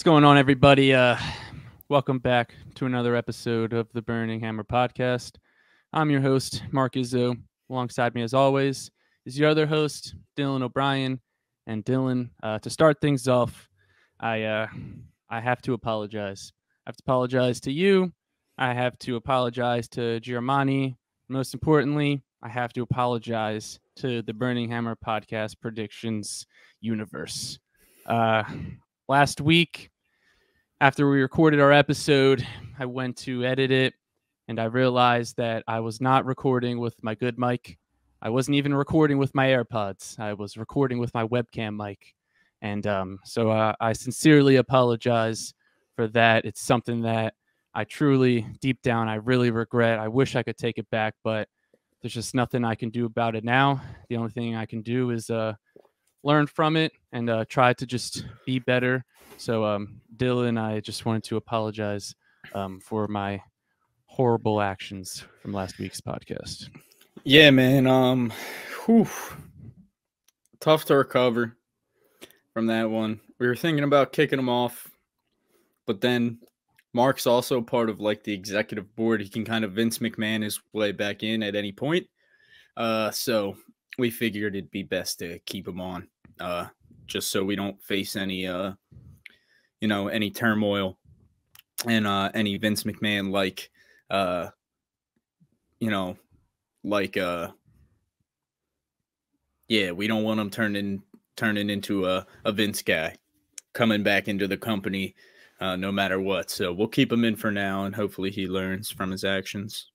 going on, everybody? Welcome back to another episode of the Burning Hammer podcast. I'm your host, Mark Izzo. Alongside me, as always, is your other host, Dillon O'Brien. And Dillon, to start things off, I have to apologize. I have to apologize to you. I have to apologize to Giamatti. Most importantly, I have to apologize to the Burning Hammer podcast predictions universe. Last week, after we recorded our episode, I went to edit it, and I realized that I was not recording with my good mic. I wasn't even recording with my AirPods. I was recording with my webcam mic. And so I sincerely apologize for that. It's something that I truly, deep down, I really regret. I wish I could take it back, but there's just nothing I can do about it now. The only thing I can do is learn from it and try to just be better. So, Dillon, I just wanted to apologize for my horrible actions from last week's podcast. Yeah, man. Tough to recover from that one. We were thinking about kicking him off, but then Mark's also part of like the executive board. He can kind of Vince McMahon his way back in at any point. So we figured it'd be best to keep him on, just so we don't face any any turmoil and any Vince McMahon we don't want him turning into a Vince guy coming back into the company no matter what. So we'll keep him in for now, and hopefully he learns from his actions.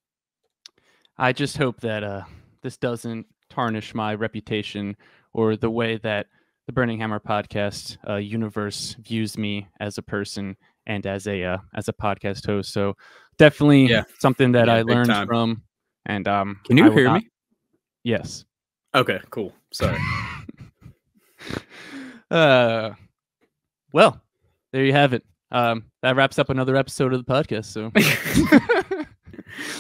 I just hope that this doesn't tarnish my reputation or the way that the Burning Hammer podcast universe views me as a person and as a podcast host. So definitely something that I learned from. And can you hear me? Yes. Okay, cool. Sorry. Well, there you have it. That wraps up another episode of the podcast. So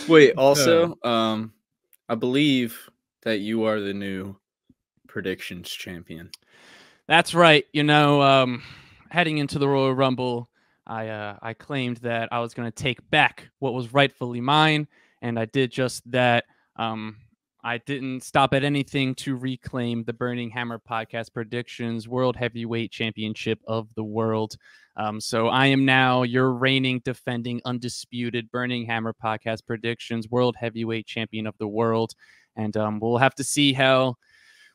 wait, also, I believe that you are the new predictions champion. That's right. Heading into the Royal Rumble, I claimed that I was going to take back what was rightfully mine, and I did just that. I didn't stop at anything to reclaim the Burning Hammer Podcast Predictions World Heavyweight Championship of the world. So I am now your reigning, defending, undisputed Burning Hammer Podcast Predictions World Heavyweight Champion of the world. And we'll have to see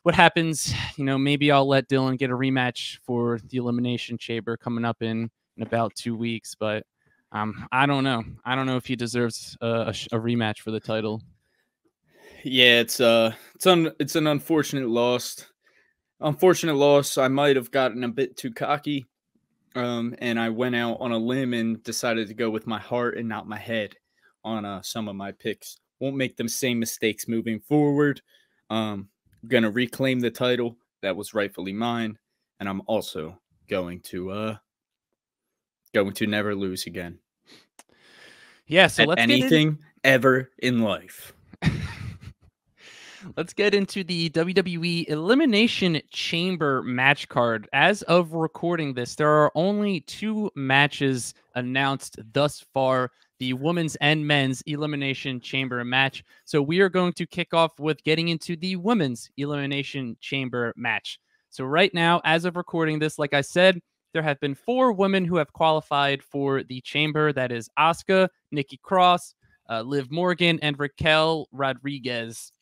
what happens. Maybe I'll let Dillon get a rematch for the Elimination Chamber coming up in about 2 weeks. But I don't know. I don't know if he deserves a rematch for the title. Yeah, it's an unfortunate loss. I might have gotten a bit too cocky, and I went out on a limb and decided to go with my heart and not my head on some of my picks. Won't make the same mistakes moving forward. I'm gonna reclaim the title that was rightfully mine, and I'm also going to never lose again. Yeah, so let's anything ever in life. Let's get into the WWE Elimination Chamber match card. As of recording this, there are only 2 matches announced thus far, the women's and men's Elimination Chamber match. So we are going to kick off with getting into the women's Elimination Chamber match. So right now, as of recording this, like I said, there have been 4 women who have qualified for the chamber. That is Asuka, Nikki Cross, Liv Morgan, and Raquel Rodriguez.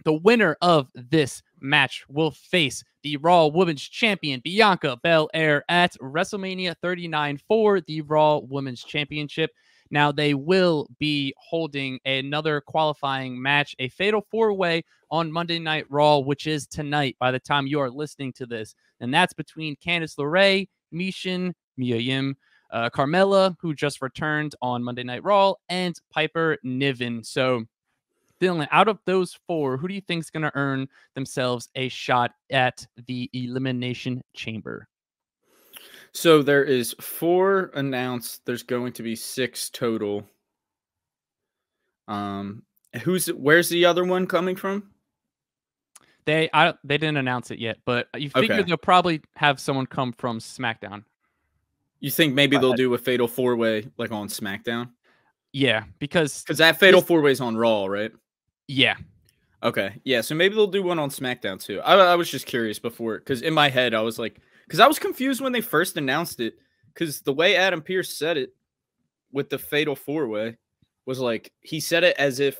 The winner of this match will face the Raw Women's Champion, Bianca Belair, at WrestleMania 39 for the Raw Women's Championship. Now, they will be holding another qualifying match, a Fatal 4-Way on Monday Night Raw, which is tonight by the time you are listening to this. And that's between Candice LeRae, Mia Yim, Carmella, who just returned on Monday Night Raw, and Piper Niven. So, Dillon, out of those 4, who do you think is going to earn themselves a shot at the Elimination Chamber? So there is 4 announced. There's going to be 6 total. Where's the other one coming from? They didn't announce it yet, but you figure they'll probably have someone come from SmackDown. You think maybe they'll do a Fatal 4-Way like on SmackDown? Yeah, because that Fatal 4-Way is on Raw, right? Yeah. Okay, yeah, so maybe they'll do one on SmackDown too. I was just curious before, because in my head I was like, because I was confused when they first announced it, because the way Adam Pearce said it with the Fatal 4-Way was like, he said it as if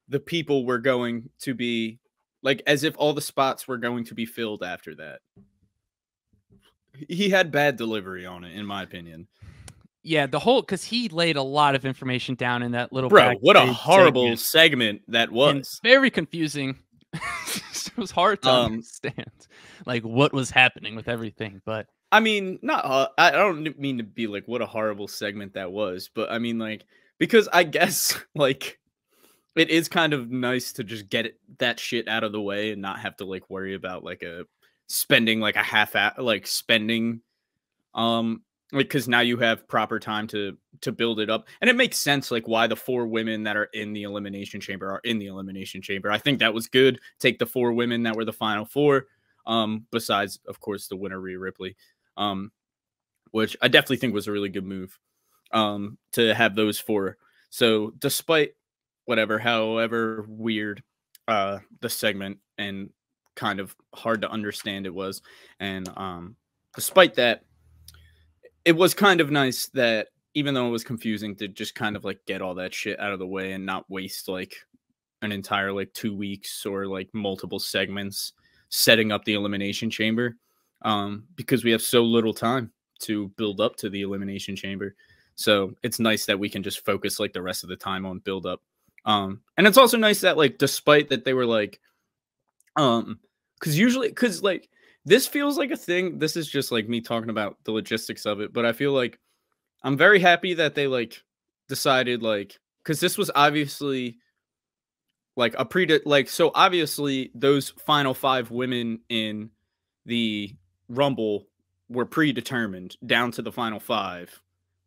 the people were going to be, like, as if all the spots were going to be filled after that. He had bad delivery on it, in my opinion. Yeah, because he laid a lot of information down in that little Bro, what a backstage horrible segment that was. And very confusing. It was hard to understand, like, what was happening with everything. But I mean, not I don't mean to be like, what a horrible segment that was, but I mean, like, because I guess like it is kind of nice to just get that shit out of the way and not have to like worry about like spending like a spending like, because now you have proper time to build it up, and it makes sense like why the 4 women that are in the Elimination Chamber are in the Elimination Chamber. I think that was good. Take the 4 women that were the final 4, besides of course the winner Rhea Ripley, which I definitely think was a really good move, to have those 4. So despite however weird the segment and kind of hard to understand it was, and despite that, it was kind of nice that, even though it was confusing, to just kind of like get all that shit out of the way and not waste like an entire like 2 weeks or like multiple segments setting up the Elimination Chamber, because we have so little time to build up to the Elimination Chamber. So it's nice that we can just focus like the rest of the time on build up. And it's also nice that like, despite that they were like, because like, this feels like a thing. This is just like me talking about the logistics of it, but I feel like I'm very happy that they like decided like, because this was obviously like so obviously those final 5 women in the Rumble were predetermined down to the final 5,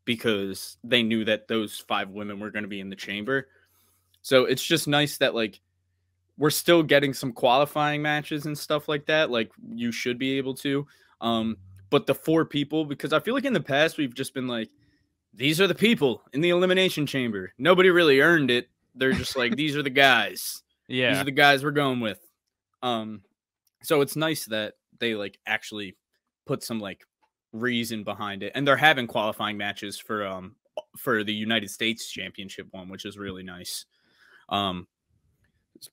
because they knew that those 5 women were going to be in the chamber. So it's just nice that like we're still getting some qualifying matches and stuff like that. Like, you should be able to. But the 4 people, because I feel like in the past we've just been like, these are the people in the Elimination Chamber. Nobody really earned it. They're just like, these are the guys. Yeah. These are the guys we're going with. So it's nice that they like actually put some like reason behind it. And they're having qualifying matches for the United States Championship one, which is really nice.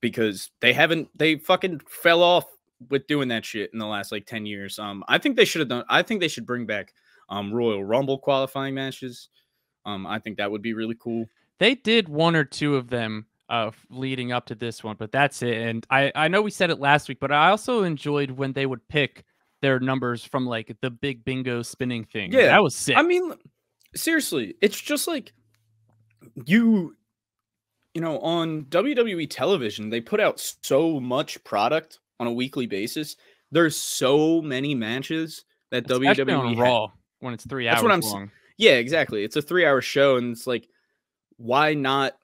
Because they fucking fell off with doing that shit in the last like 10 years. I think they should bring back Royal Rumble qualifying matches. I think that would be really cool. They did 1 or 2 of them leading up to this one, but that's it. And I know we said it last week, but I also enjoyed when they would pick their numbers from like the big bingo spinning thing. Yeah, that was sick. I mean, seriously, it's just like you know, on WWE television, they put out so much product on a weekly basis. There's so many matches that Especially WWE on Raw when it's 3 hours long. Yeah, exactly. It's a 3-hour show, and it's like, why not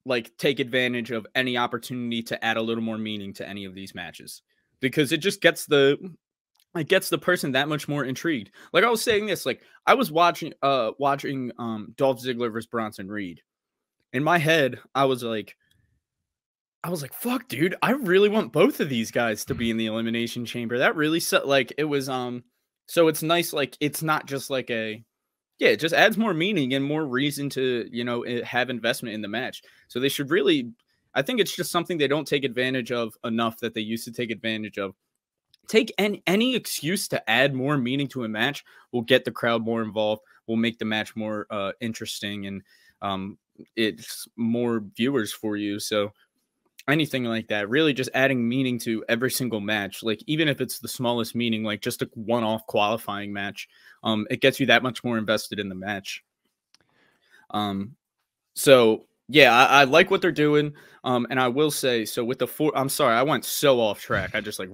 like take advantage of any opportunity to add a little more meaning to any of these matches? Because it just gets the person that much more intrigued. Like I was saying this, like I was watching Dolph Ziggler versus Bronson Reed. In my head, I was like, fuck, dude, I really want both of these guys to be in the Elimination Chamber. That really like it was so it's nice, like it's not just like it just adds more meaning and more reason to, you know, have investment in the match. So they should really, I think it's just something they don't take advantage of enough that they used to take advantage of. Take any excuse to add more meaning to a match will get the crowd more involved, will make the match more interesting, and it's more viewers for you. So anything like that, really just adding meaning to every single match, like even if it's the smallest meaning, like just a one-off qualifying match, it gets you that much more invested in the match. So yeah, I like what they're doing. And I will say, so with the 4, I'm sorry, I went so off track. I just like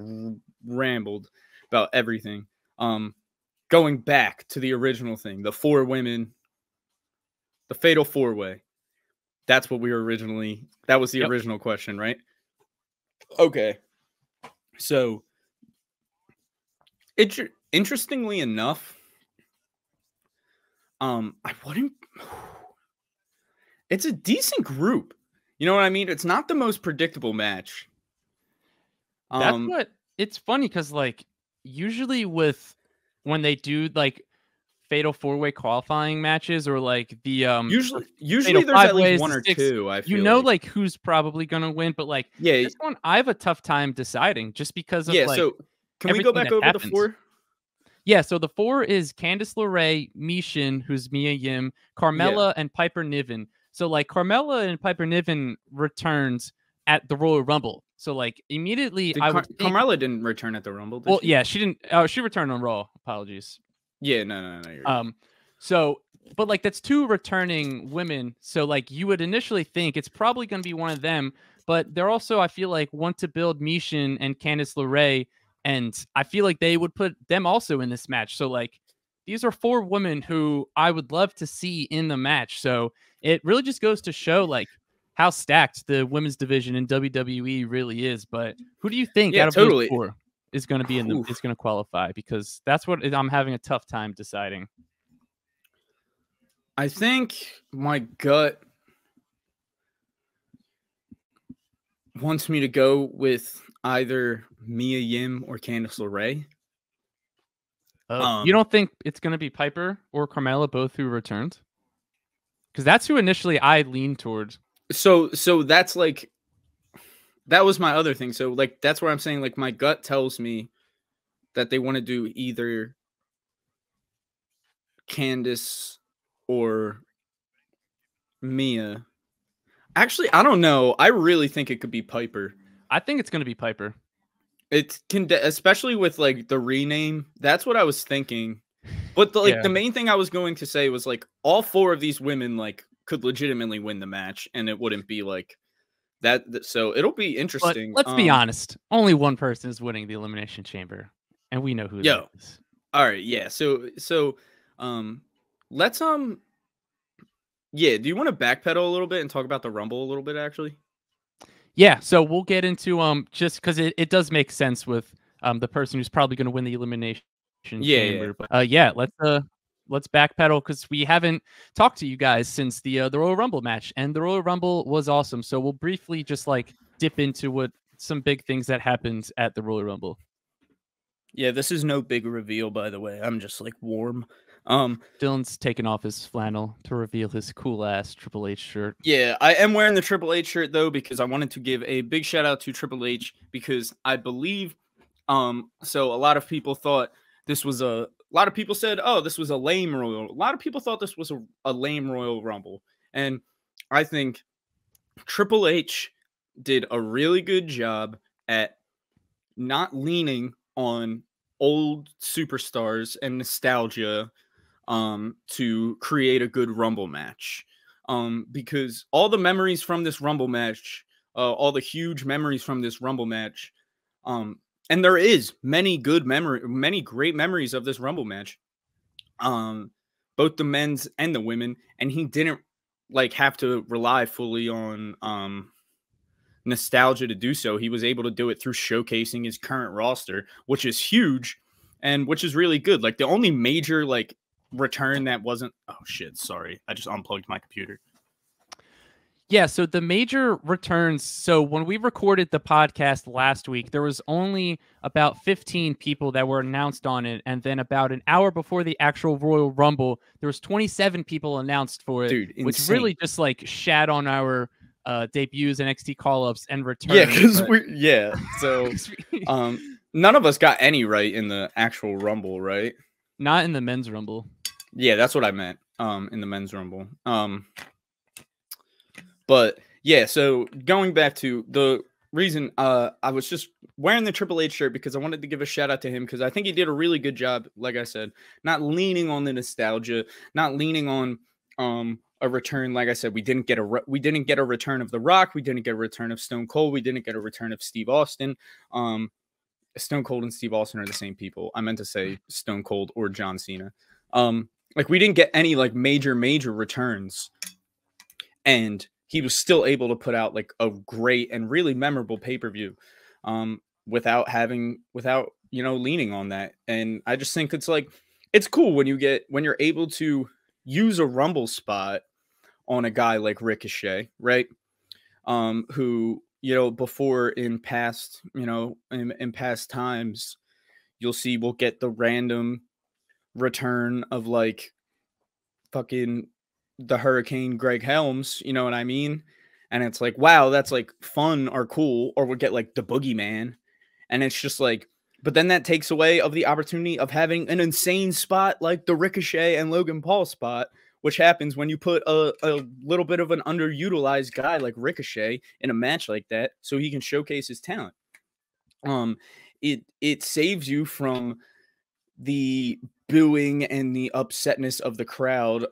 rambled about everything. Going back to the original thing, the 4 women, the Fatal 4-Way. That's what that was the original question, right? Okay. So, interestingly enough, I wouldn't. It's a decent group. You know what I mean? It's not the most predictable match. That's what it's funny because like usually with when they do like fatal 4-way qualifying matches or like the Usually fatal there's five at least ways, one the or 6, two. I you feel know, like like who's probably gonna win, but like yeah, this one I have a tough time deciding just because of yeah. like So can we go everything back that over the happens. 4? Yeah, so the 4 is Candice LeRae, Mishin, who's Mia Yim, Yeah, Carmella, and Piper Niven. So like Carmella and Piper Niven returns at the Royal Rumble. So like immediately did I would think, Carmella didn't return at the Rumble? Did well, she? yeah, she didn't. Oh, she returned on Raw. Apologies. Yeah, no. You're good. Um, so, but like that's 2 returning women. So like you would initially think it's probably going to be one of them, but they're also I feel like want to build Mishin and Candice LeRae, and I feel like they would put them also in this match. So like these are 4 women who I would love to see in the match. So it really just goes to show like how stacked the women's division in WWE really is. But who do you think Yeah, out of those totally. 4 is going to be in the is Oof. going to qualify? Because that's what I'm having a tough time deciding. I think my gut wants me to go with either Mia Yim or Candice LeRae. Oh, you don't think it's going to be Piper or Carmella, both who returned? Because that's who initially I leaned towards. So that's like that was my other thing. So like that's where I'm saying like my gut tells me that they want to do either Candice or Mia. Actually, I don't know. I really think it could be Piper. I think it's going to be Piper. It can, especially with like the rename. That's what I was thinking. But Yeah. the main thing I was going to say was like all 4 of these women like could legitimately win the match, and it wouldn't be like that. So it'll be But interesting. let's be honest. Only one person is winning the Elimination Chamber, and we know who that Yo, is. all right, yeah. Let's yeah. Do you want to backpedal a little bit and talk about the Rumble a little bit? Actually, Yeah, so we'll get into just because it does make sense with the person who's probably going to win the Elimination yeah. Chamber. But yeah, let's backpedal because we haven't talked to you guys since the Royal Rumble match, and the Royal Rumble was awesome. So we'll briefly just like dip into what some big things that happened at the Royal Rumble. Yeah, this is no big reveal, by the way. I'm just like warm. Dillon's taking off his flannel to reveal his cool ass Triple H shirt. Yeah, I am wearing the Triple H shirt though because I wanted to give a big shout out to Triple H because I believe so a lot of people thought this was a lot of people said, "Oh, this was a lame Royal." A lot of people thought this was a lame Royal Rumble. And I think Triple H did a really good job at not leaning on old superstars and nostalgia to create a good Rumble match. Because all the memories from this Rumble match, all the huge memories from this Rumble match, and there is many great memories of this Rumble match, both the men's and the women, and he didn't like have to rely fully on nostalgia to do so. He was able to do it through showcasing his current roster, which is huge and which is really good. Like the only major like return that wasn't sorry, I just unplugged my computer. Yeah, so the major returns. So when we recorded the podcast last week, there was only about 15 people that were announced on it, and then about an hour before the actual Royal Rumble, there was 27 people announced for it, Dude, which insane. really just like shat on our debuts, NXT call-ups, and returns. Yeah, because so none of us got any right in the actual Rumble, right? Not in the men's Rumble. Yeah, that's what I meant. In the men's Rumble. But yeah, so going back to the reason I was just wearing the Triple H shirt because I wanted to give a shout out to him because I think he did a really good job, like I said, not leaning on the nostalgia, not leaning on a return. Like I said, we didn't get a return of The Rock, we didn't get a return of Stone Cold, we didn't get a return of Steve Austin. Stone Cold and Steve Austin are the same people. I meant to say Stone Cold or John Cena. Like we didn't get any like major returns, and he was still able to put out like a great and really memorable pay-per-view without leaning on that. And I just think it's cool when you're able to use a Rumble spot on a guy like Ricochet, right? Who, before in past, in past times, you'll see we'll get the random return of like fucking the Hurricane Greg Helms, you know what I mean? And it's like, wow, that's like fun or cool. Or we'll get like the Boogeyman. And it's just like, but then that takes away of the opportunity of having an insane spot like the Ricochet and Logan Paul spot, which happens when you put a little bit of an underutilized guy like Ricochet in a match like that so he can showcase his talent. It saves you from the booing and the upsetness of the crowd.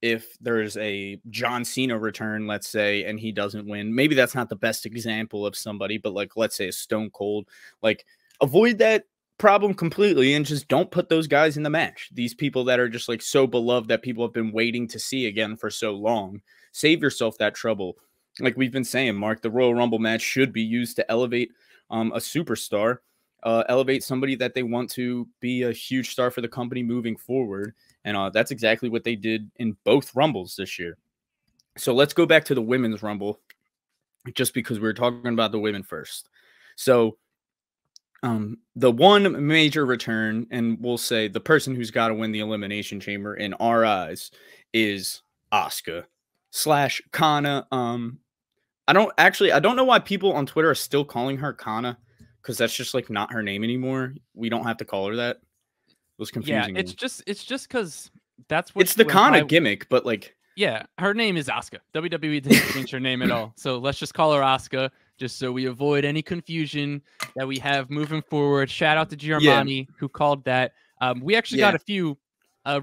If there's a John Cena return, let's say, and he doesn't win, maybe that's not the best example of somebody, but like, let's say a Stone Cold, like avoid that problem completely and just don't put those guys in the match. These people that are just like so beloved that people have been waiting to see again for so long, save yourself that trouble. Like we've been saying, Mark, the Royal Rumble match should be used to elevate a superstar. Elevate somebody that they want to be a huge star for the company moving forward. And that's exactly what they did in both Rumbles this year. So let's go back to the Women's Rumble, just because we were talking about the women first. So the one major return, and we'll say the person who's got to win the Elimination Chamber in our eyes, is Asuka / Kana. I don't know why people on Twitter are still calling her Kana, because that's just like not her name anymore. We don't have to call her that. It was confusing. Yeah, it's just because that's what it's the Kana gimmick, but like, yeah, her name is Asuka. WWE didn't change her name at all, so let's just call her Asuka, just so we avoid any confusion that we have moving forward. Shout out to Giovanni who called that. We actually got a few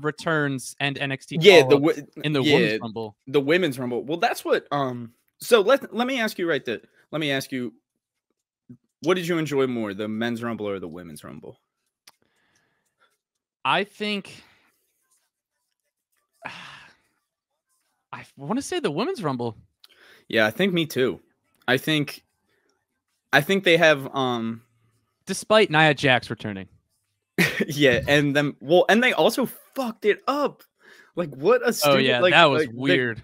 returns and NXT in the Women's Rumble. The Women's Rumble. Well, that's what. So let me ask you right there. Let me ask you, what did you enjoy more, the Men's Rumble or the Women's Rumble? I think I want to say the Women's Rumble. Yeah, I think me too. I think they have despite Nia Jax returning. Yeah, and they also fucked it up. Like, what a stupid, that was weird.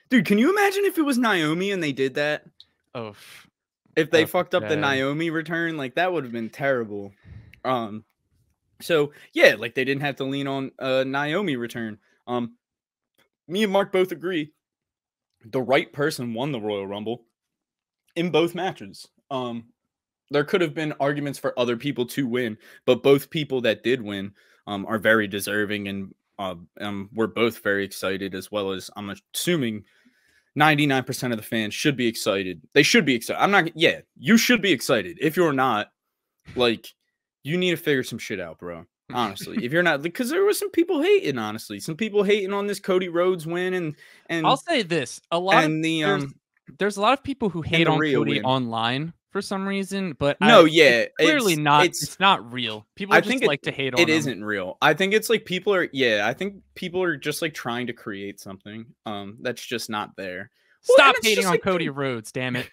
Dude, can you imagine if it was Naomi and they did that? Oh, if they fucked up the Naomi return, like that would have been terrible. So yeah, like they didn't have to lean on Naomi return. Me and Mark both agree the right person won the Royal Rumble in both matches. There could have been arguments for other people to win, but both people that did win are very deserving, and we're both very excited, as well as I'm assuming 99% of the fans should be excited. They should be excited. You should be excited. If you're not, like, you need to figure some shit out, bro. Honestly, if you're not, because there was some people hating, honestly. Some people hating on this Cody Rhodes win, and I'll say this. There's a lot of people who hate on Cody online for some reason, but it's clearly not. It's not real. People just like to hate on him. It isn't real. I think it's like people are just like trying to create something that's just not there. Stop hating on Cody Rhodes, damn it.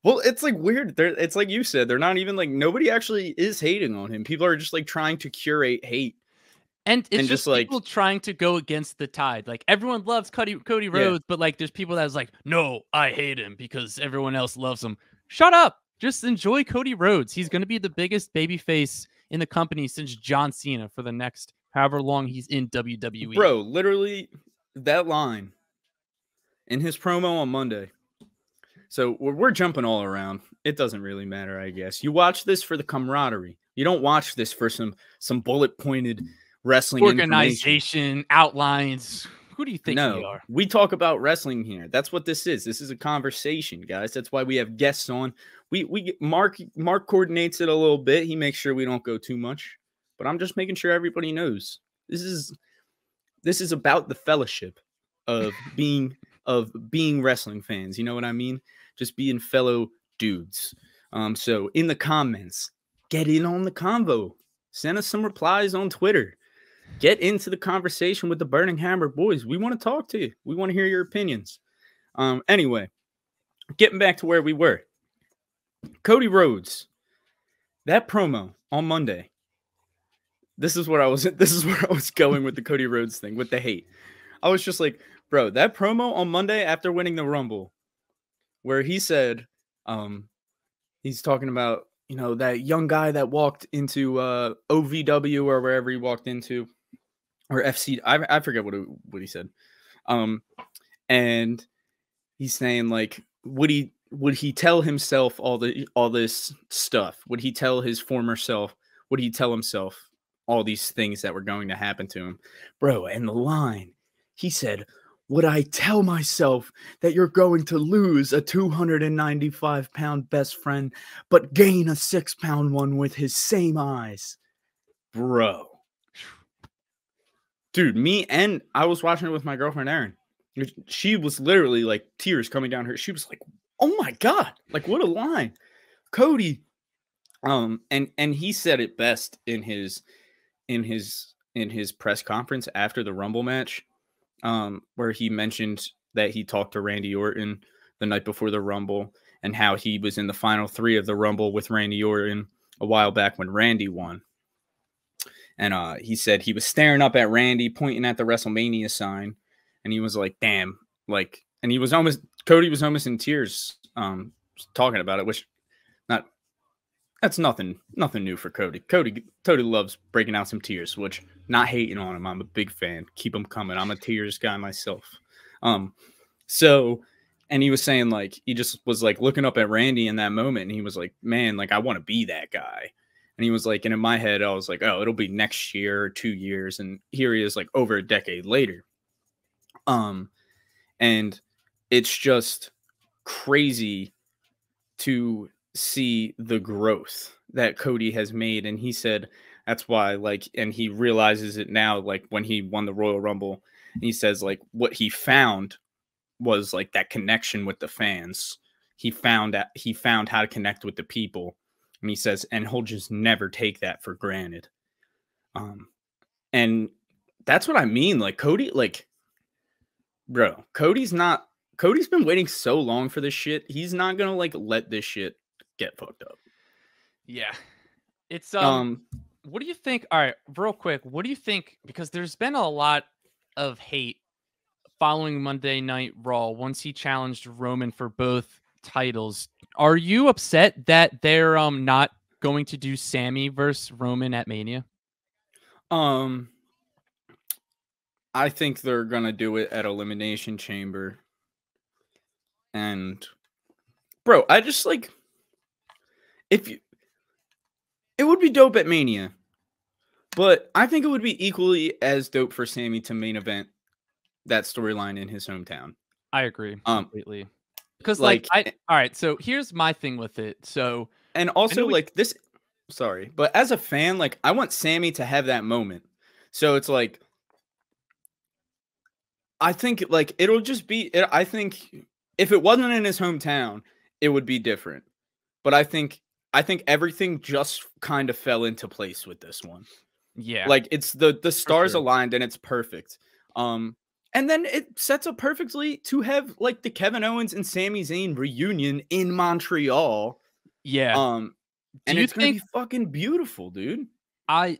Well, it's like weird. It's like you said, they're not even like, nobody actually is hating on him. People are just like trying to curate hate. And it's just like people trying to go against the tide. Like everyone loves Cody Rhodes, but like there's people that's like, no, I hate him because everyone else loves him. Shut up. Just enjoy Cody Rhodes. He's going to be the biggest babyface in the company since John Cena for the next however long he's in WWE. Bro, literally that line in his promo on Monday. So we're jumping all around. It doesn't really matter, I guess. You watch this for the camaraderie. You don't watch this for some bullet-pointed wrestling organization outlines. Who do you think we are? We talk about wrestling here. That's what this is. This is a conversation, guys. That's why we have guests on. Mark coordinates it a little bit. He makes sure we don't go too much. But I'm just making sure everybody knows. This is about the fellowship of being wrestling fans. You know what I mean? Just being fellow dudes. So in the comments, get in on the convo. Send us some replies on Twitter. Get into the conversation with the Burning Hammer boys. We want to talk to you. We want to hear your opinions. Anyway, getting back to where we were. Cody Rhodes, that promo on Monday, this is where I was going with the Cody Rhodes thing, with the hate. I was just like, bro, that promo on Monday after winning the Rumble, where he said, he's talking about, that young guy that walked into OVW or wherever he walked into, or FC. I forget what he said. And he's saying, like, would he tell himself all this stuff? Would he tell his former self? Would he tell himself all these things that were going to happen to him, bro? And the line, he said, would I tell myself that you're going to lose a 295-pound best friend, but gain a 6-pound one with his same eyes? Bro. Dude, I was watching it with my girlfriend, Erin. She was literally like tears coming down her. She was like, oh my God, like what a line. Cody. And he said it best in his press conference after the Rumble match. Where he mentioned that he talked to Randy Orton the night before the Rumble and how he was in the final 3 of the Rumble with Randy Orton a while back when Randy won. And he said he was staring up at Randy, pointing at the WrestleMania sign, and he was like, damn, like, and Cody was almost in tears talking about it, which that's nothing new for Cody. Cody loves breaking out some tears, which, not hating on him, I'm a big fan. Keep them coming. I'm a tears guy myself. So, and he was saying, like, he just was like looking up at Randy in that moment, and he was like, man, like, I want to be that guy. And he was like, and in my head, I was like, oh, it'll be next year or 2 years. And here he is, like, over a decade later. And it's just crazy to see the growth that Cody has made. And he said that's why, like, and he realizes it now, like, when he won the Royal Rumble, he says, like, what he found was, like, that connection with the fans. He found how to connect with the people. And he says, and he'll just never take that for granted. And that's what I mean. Like, Cody, like, bro, Cody's been waiting so long for this shit. He's not gonna, like, let this shit get fucked up. Yeah. It's what do you think? All right, real quick, what do you think? Because there's been a lot of hate following Monday Night Raw once he challenged Roman for both titles. Are you upset that they're not going to do Sammy versus Roman at Mania? I think they're gonna do it at Elimination Chamber. And bro, I just, like, it would be dope at Mania, but I think it would be equally as dope for Sammy to main event that storyline in his hometown. I agree completely. Because, like, all right, so here's my thing with it. So, and also, like, this, sorry, but as a fan, like, I want Sammy to have that moment. So it's like, I think, like, it'll just be, I think if it wasn't in his hometown, it would be different. But I think everything just kind of fell into place with this one. Yeah. Like, it's the stars aligned and it's perfect. And then it sets up perfectly to have, like, the Kevin Owens and Sami Zayn reunion in Montreal. Yeah. And it's going to be fucking beautiful, dude.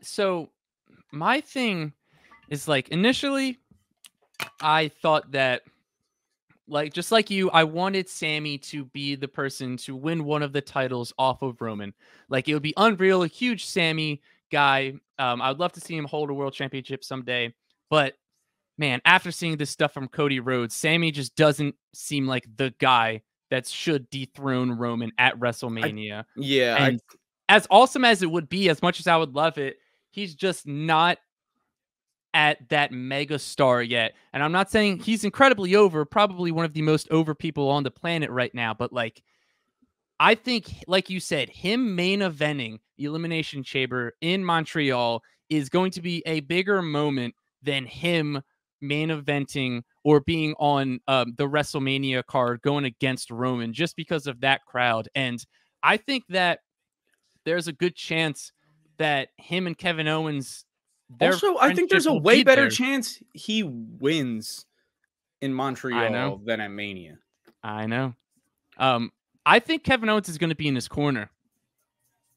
So my thing is, like, initially I thought that, like, just like you, I wanted Sammy to be the person to win one of the titles off of Roman. Like, it would be unreal, a huge Sammy guy. I would love to see him hold a world championship someday. But man, after seeing this stuff from Cody Rhodes, Sammy just doesn't seem like the guy that should dethrone Roman at WrestleMania. And as awesome as it would be, as much as I would love it, he's just not at that mega star yet. And I'm not saying he's incredibly over, probably one of the most over people on the planet right now. But, like, I think, like you said, him main eventing the Elimination Chamber in Montreal is going to be a bigger moment than him main eventing or being on the WrestleMania card going against Roman, just because of that crowd. And I think that there's a good chance that him and Kevin Owens, also, I think there's a way better chance he wins in Montreal than at Mania. I know. I think Kevin Owens is going to be in his corner.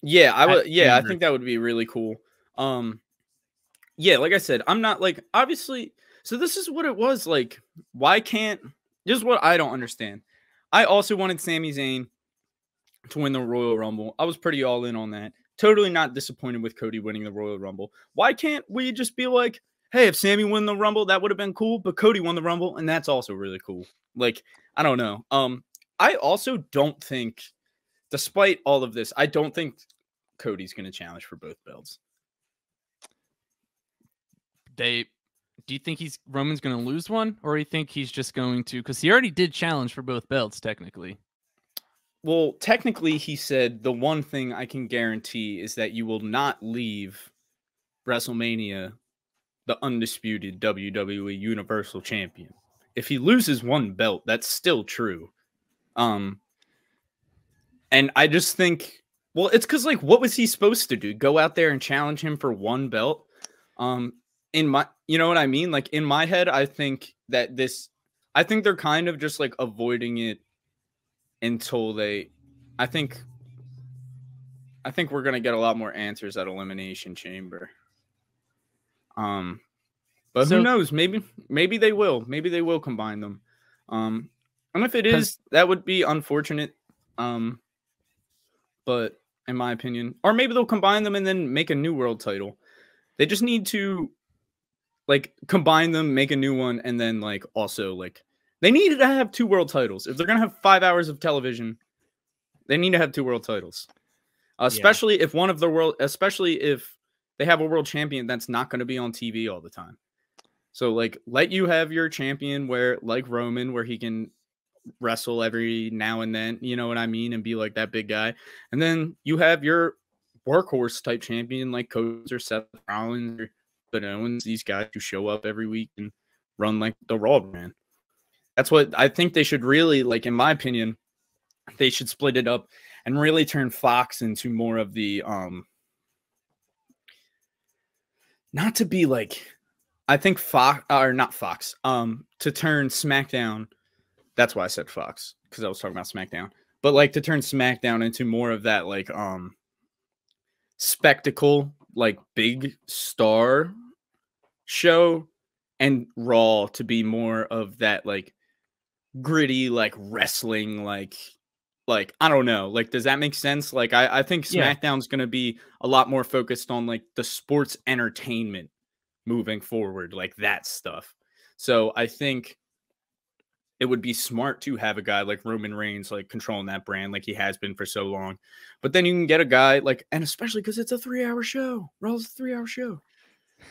Yeah, I think that would be really cool. yeah, like I said, I'm not like obviously. So this is what it was like. Why can't this is what I don't understand. I also wanted Sami Zayn to win the Royal Rumble. I was pretty all in on that. Totally not disappointed with Cody winning the Royal Rumble. Why can't we just be like, hey, if Sami won the Rumble, that would have been cool, but Cody won the Rumble, and that's also really cool. Like, I don't know. I also don't think, despite all of this, I don't think Cody's going to challenge for both belts. Do you think Roman's going to lose one, or do you think he's just going to? Because he already did challenge for both belts, technically. Well, technically, he said the one thing I can guarantee is that you will not leave WrestleMania the undisputed WWE Universal Champion. If he loses one belt, that's still true. And I just think, well, it's because like, what was he supposed to do? Go out there and challenge him for one belt? You know what I mean? Like in my head, I think they're kind of just like avoiding it until I think we're gonna get a lot more answers at Elimination Chamber. But who knows? Maybe they will. Maybe they will combine them. And if it is, that would be unfortunate. But in my opinion, or maybe they'll combine them and then make a new world title. They just need to like combine them, make a new one, and then like also like they need to have 2 world titles. If they're gonna have 5 hours of television, they need to have 2 world titles. Especially if they have a world champion that's not going to be on TV all the time. So like let you have your champion where like Roman, where he can wrestle every now and then, you know what I mean, and be like that big guy. And then you have your workhorse type champion like Cody or Seth Rollins or Owens, these guys who show up every week and run like the Raw brand. That's what I think they should really, like, in my opinion, they should split it up and really turn Fox into more of the not to be like, I think Fox or not Fox, to turn SmackDown. That's why I said Fox, because I was talking about SmackDown. But like to turn SmackDown into more of that like spectacle, like big star show, and Raw to be more of that like gritty, like wrestling, like I don't know, like does that make sense? Like I think SmackDown's gonna be a lot more focused on like the sports entertainment moving forward, like that stuff. So I think it would be smart to have a guy like Roman Reigns like controlling that brand like he has been for so long. But then you can get a guy like, and especially because it's a 3-hour show. Raw's a 3-hour show.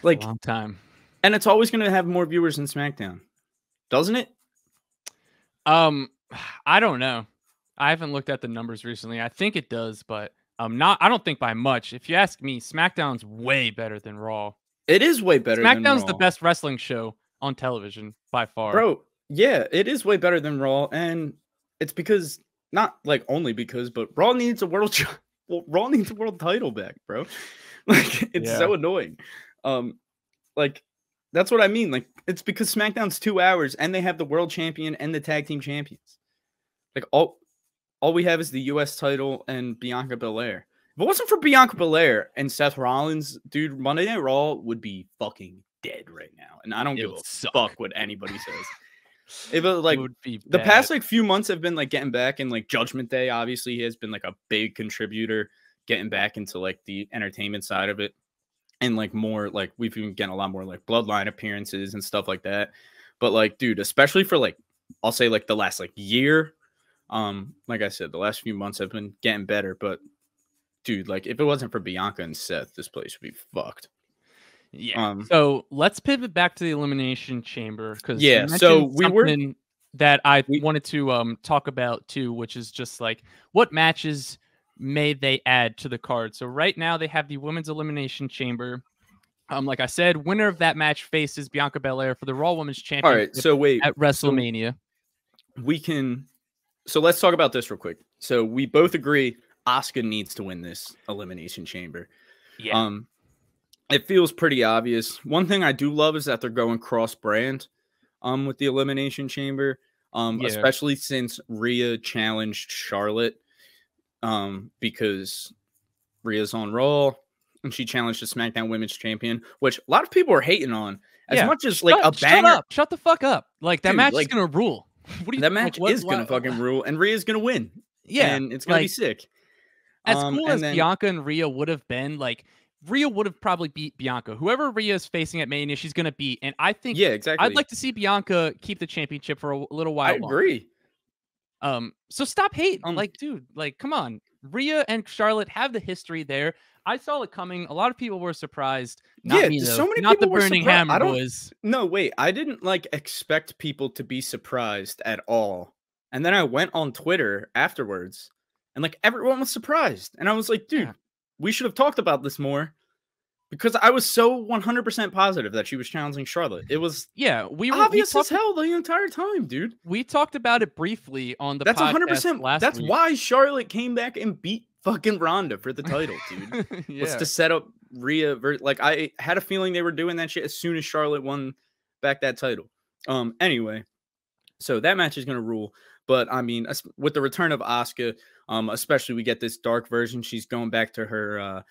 Like a long time. And it's always going to have more viewers than SmackDown. Doesn't it? I don't know. I haven't looked at the numbers recently. I think it does, but I don't think by much. If you ask me, SmackDown's way better than Raw. It is way better than Raw. SmackDown's the best wrestling show on television by far. Bro, yeah, it is way better than Raw, and it's because not like only because, but Raw needs a world title back, bro. Like it's so annoying. Like that's what I mean. Like it's because SmackDown's 2 hours and they have the world champion and the tag team champions. Like all we have is the US title and Bianca Belair. If it wasn't for Bianca Belair and Seth Rollins, dude, Monday Night Raw would be fucking dead right now. And I don't give a fuck what anybody says. If it, like the past like few months have been like getting back, and like Judgment Day obviously has been like a big contributor getting back into like the entertainment side of it, and like more like we've been getting a lot more like Bloodline appearances and stuff like that. But like, dude, especially for like I'll say like the last like year, like I said, the last few months have been getting better. But dude, like if it wasn't for Bianca and Seth, this place would be fucked. Yeah. So let's pivot back to the Elimination Chamber, because so that I wanted to talk about too, which is just like what matches may they add to the card. So right now they have the Women's Elimination Chamber. Like I said, winner of that match faces Bianca Belair for the Raw Women's Championship. All right, so wait, at WrestleMania. So let's talk about this real quick. So we both agree Asuka needs to win this Elimination Chamber. Yeah. It feels pretty obvious. One thing I do love is that they're going cross-brand with the Elimination Chamber, especially since Rhea challenged Charlotte, because Rhea's on Raw and she challenged the SmackDown Women's Champion, which a lot of people are hating on. As Yeah. much as like a Shut banger, up. Shut the fuck up. Like that dude, match is like gonna rule. What do you that match is gonna fucking rule, and Rhea's gonna win. Yeah. And it's gonna be Like sick. as cool And as then Bianca and Rhea would have been, like Rhea would have probably beat Bianca. Whoever Rhea is facing at Mania, she's gonna beat. And I think yeah, I'd exactly. like to see Bianca keep the championship for a little while I longer. agree. So stop hating. Like, dude, like, come on. Rhea and Charlotte have the history there. I saw it coming. A lot of people were surprised. Not me, though. So many Not the people were Burning surprised. Hammer boys. No, wait. I didn't like expect people to be surprised at all. And then I went on Twitter afterwards, and like everyone was surprised. And I was like, dude, we should have talked about this more. Because I was so 100% positive that she was challenging Charlotte. It was we were obvious as hell the entire time, dude. We talked about it briefly on the That's podcast 100%. last That's week. why Charlotte came back and beat fucking Ronda for the title, dude. Was to set up Rhea. Like I had a feeling they were doing that shit as soon as Charlotte won back that title. Anyway, so that match is gonna rule. But I mean, with the return of Asuka, especially we get this dark version. She's going back to her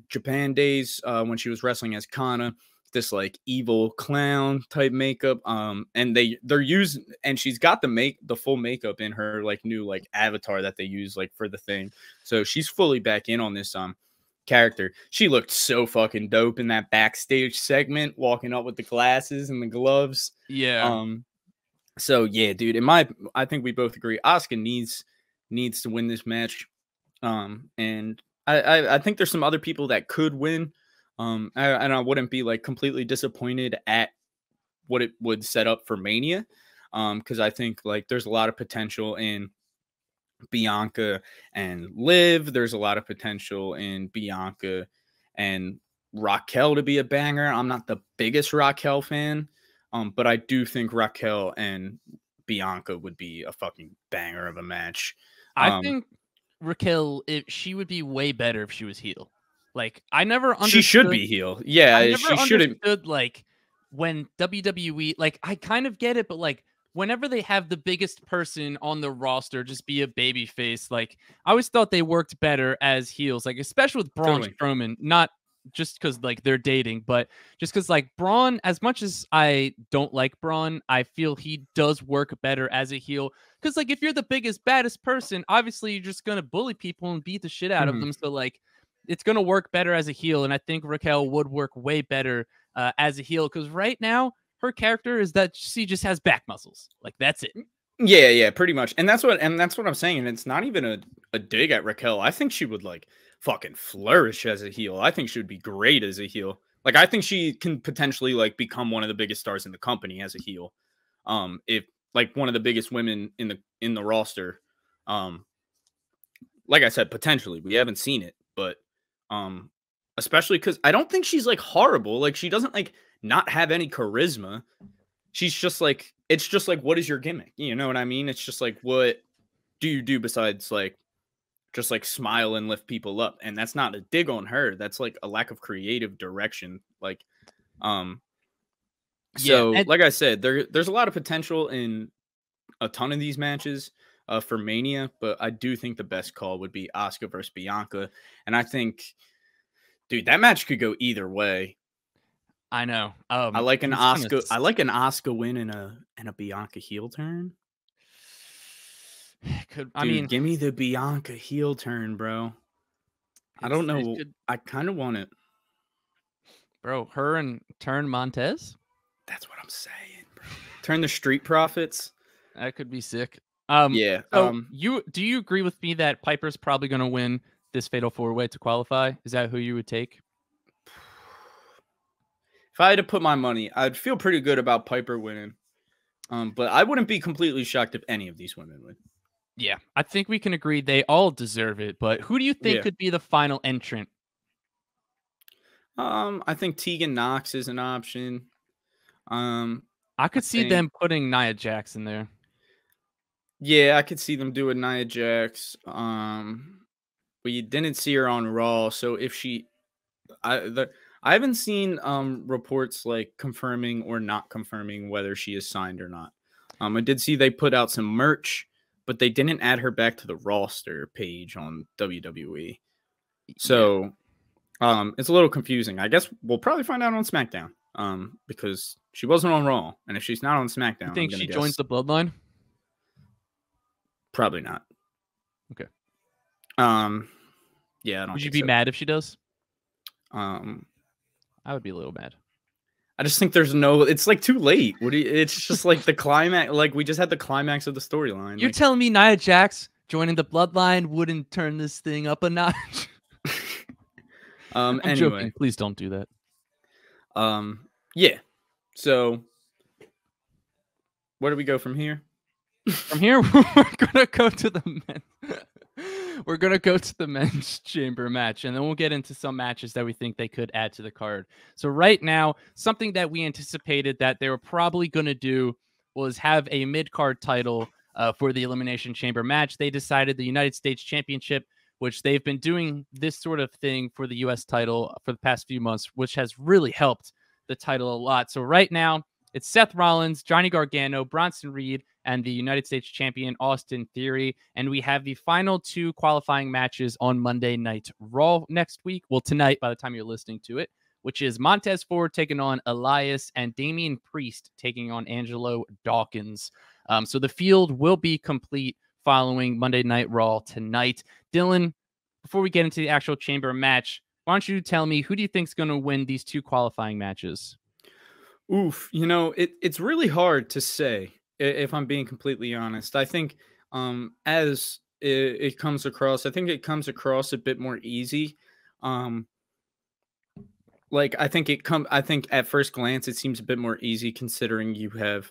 Japan days when she was wrestling as Kana, this like evil clown type makeup. And they're using, and she's got the full makeup in her like new like avatar that they use like for the thing. So she's fully back in on this character. She looked so fucking dope in that backstage segment, walking up with the glasses and the gloves. Yeah. So yeah, dude, I think we both agree Asuka needs to win this match. And I think there's some other people that could win. And I wouldn't be like completely disappointed at what it would set up for Mania. Because I think like there's a lot of potential in Bianca and Liv. There's a lot of potential in Bianca and Raquel to be a banger. I'm not the biggest Raquel fan, but I do think Raquel and Bianca would be a fucking banger of a match. I think Raquel, she would be way better if she was heel. Like I never understood. She should be heel. Yeah, she shouldn't. Like when WWE, like I kind of get it, but like whenever they have the biggest person on the roster just be a baby face, like I always thought they worked better as heels. Like especially with Braun Strowman, not just because like they're dating, but just because like Braun, as much as I don't like Braun, I feel he does work better as a heel. Because like if you're the biggest, baddest person, obviously you're just gonna bully people and beat the shit out of them. So like it's gonna work better as a heel, and I think Raquel would work way better as a heel. Because right now her character is that she just has back muscles. Like that's it. Yeah, pretty much. And that's what I'm saying. And it's not even a dig at Raquel. I think she would like fucking flourish as a heel. I think she would be great as a heel. Like I think she can potentially like become one of the biggest stars in the company as a heel. If like one of the biggest women in the roster. Like I said, potentially. We haven't seen it, but especially because I don't think she's like horrible. Like she doesn't like not have any charisma. She's just like, it's just like, what is your gimmick? You know what I mean? It's just like, what do you do besides like just like smile and lift people up? And that's not a dig on her. That's like a lack of creative direction. Like, so like I said, there's a lot of potential in a ton of these matches for Mania, but I do think the best call would be Asuka versus Bianca. And I think, dude, that match could go either way. I know. I like an Asuka win and a Bianca heel turn. Give me the Bianca heel turn, bro. I don't know. I kind of want it. Bro, her and turn Montez? That's what I'm saying, bro. Turn the Street Profits. That could be sick. Yeah. So do you agree with me that Piper's probably going to win this Fatal 4-Way to qualify? Is that who you would take? If I had to put my money, I'd feel pretty good about Piper winning. But I wouldn't be completely shocked if any of these women win. Yeah, I think we can agree they all deserve it. But who do you think could be the final entrant? I think Tegan Nox is an option. I could see them putting Nia Jax in there. Yeah, I could see them doing Nia Jax. But you didn't see her on Raw, so if she, I haven't seen reports like confirming or not confirming whether she is signed or not. I did see they put out some merch, but they didn't add her back to the roster page on WWE. So it's a little confusing. I guess we'll probably find out on SmackDown. Because she wasn't on Raw, and if she's not on SmackDown, You think I'm gonna she guess joins the Bloodline? probably not. Okay. Yeah, I don't Would you think be so. mad if she does? I would be a little mad. I just think there's no. It's like too late. It's just like the climax. Like we just had the climax of the storyline. You're telling me Nia Jax joining the Bloodline wouldn't turn this thing up a notch? I'm anyway, joking. Please don't do that. Yeah. So where do we go from here? From here, we're gonna go to the men. We're gonna go to the men's chamber match, and then we'll get into some matches that we think they could add to the card. So right now, something that we anticipated that they were probably gonna do was have a mid-card title for the Elimination Chamber match. They decided the United States Championship, which they've been doing this sort of thing for the U.S. title for the past few months, which has really helped the title a lot. So right now, it's Seth Rollins, Johnny Gargano, Bronson Reed, and the United States champion Austin Theory. And we have the final two qualifying matches on Monday Night Raw next week. Well, tonight, by the time you're listening to it, which is Montez Ford taking on Elias and Damian Priest taking on Angelo Dawkins. So the field will be complete following Monday Night Raw tonight. Dillon, before we get into the actual chamber match, why don't you tell me who do you think is going to win these two qualifying matches? Oof, it's really hard to say if I'm being completely honest. I think as it comes across, I think it comes across a bit more easy. Like I think at first glance it seems a bit more easy considering you have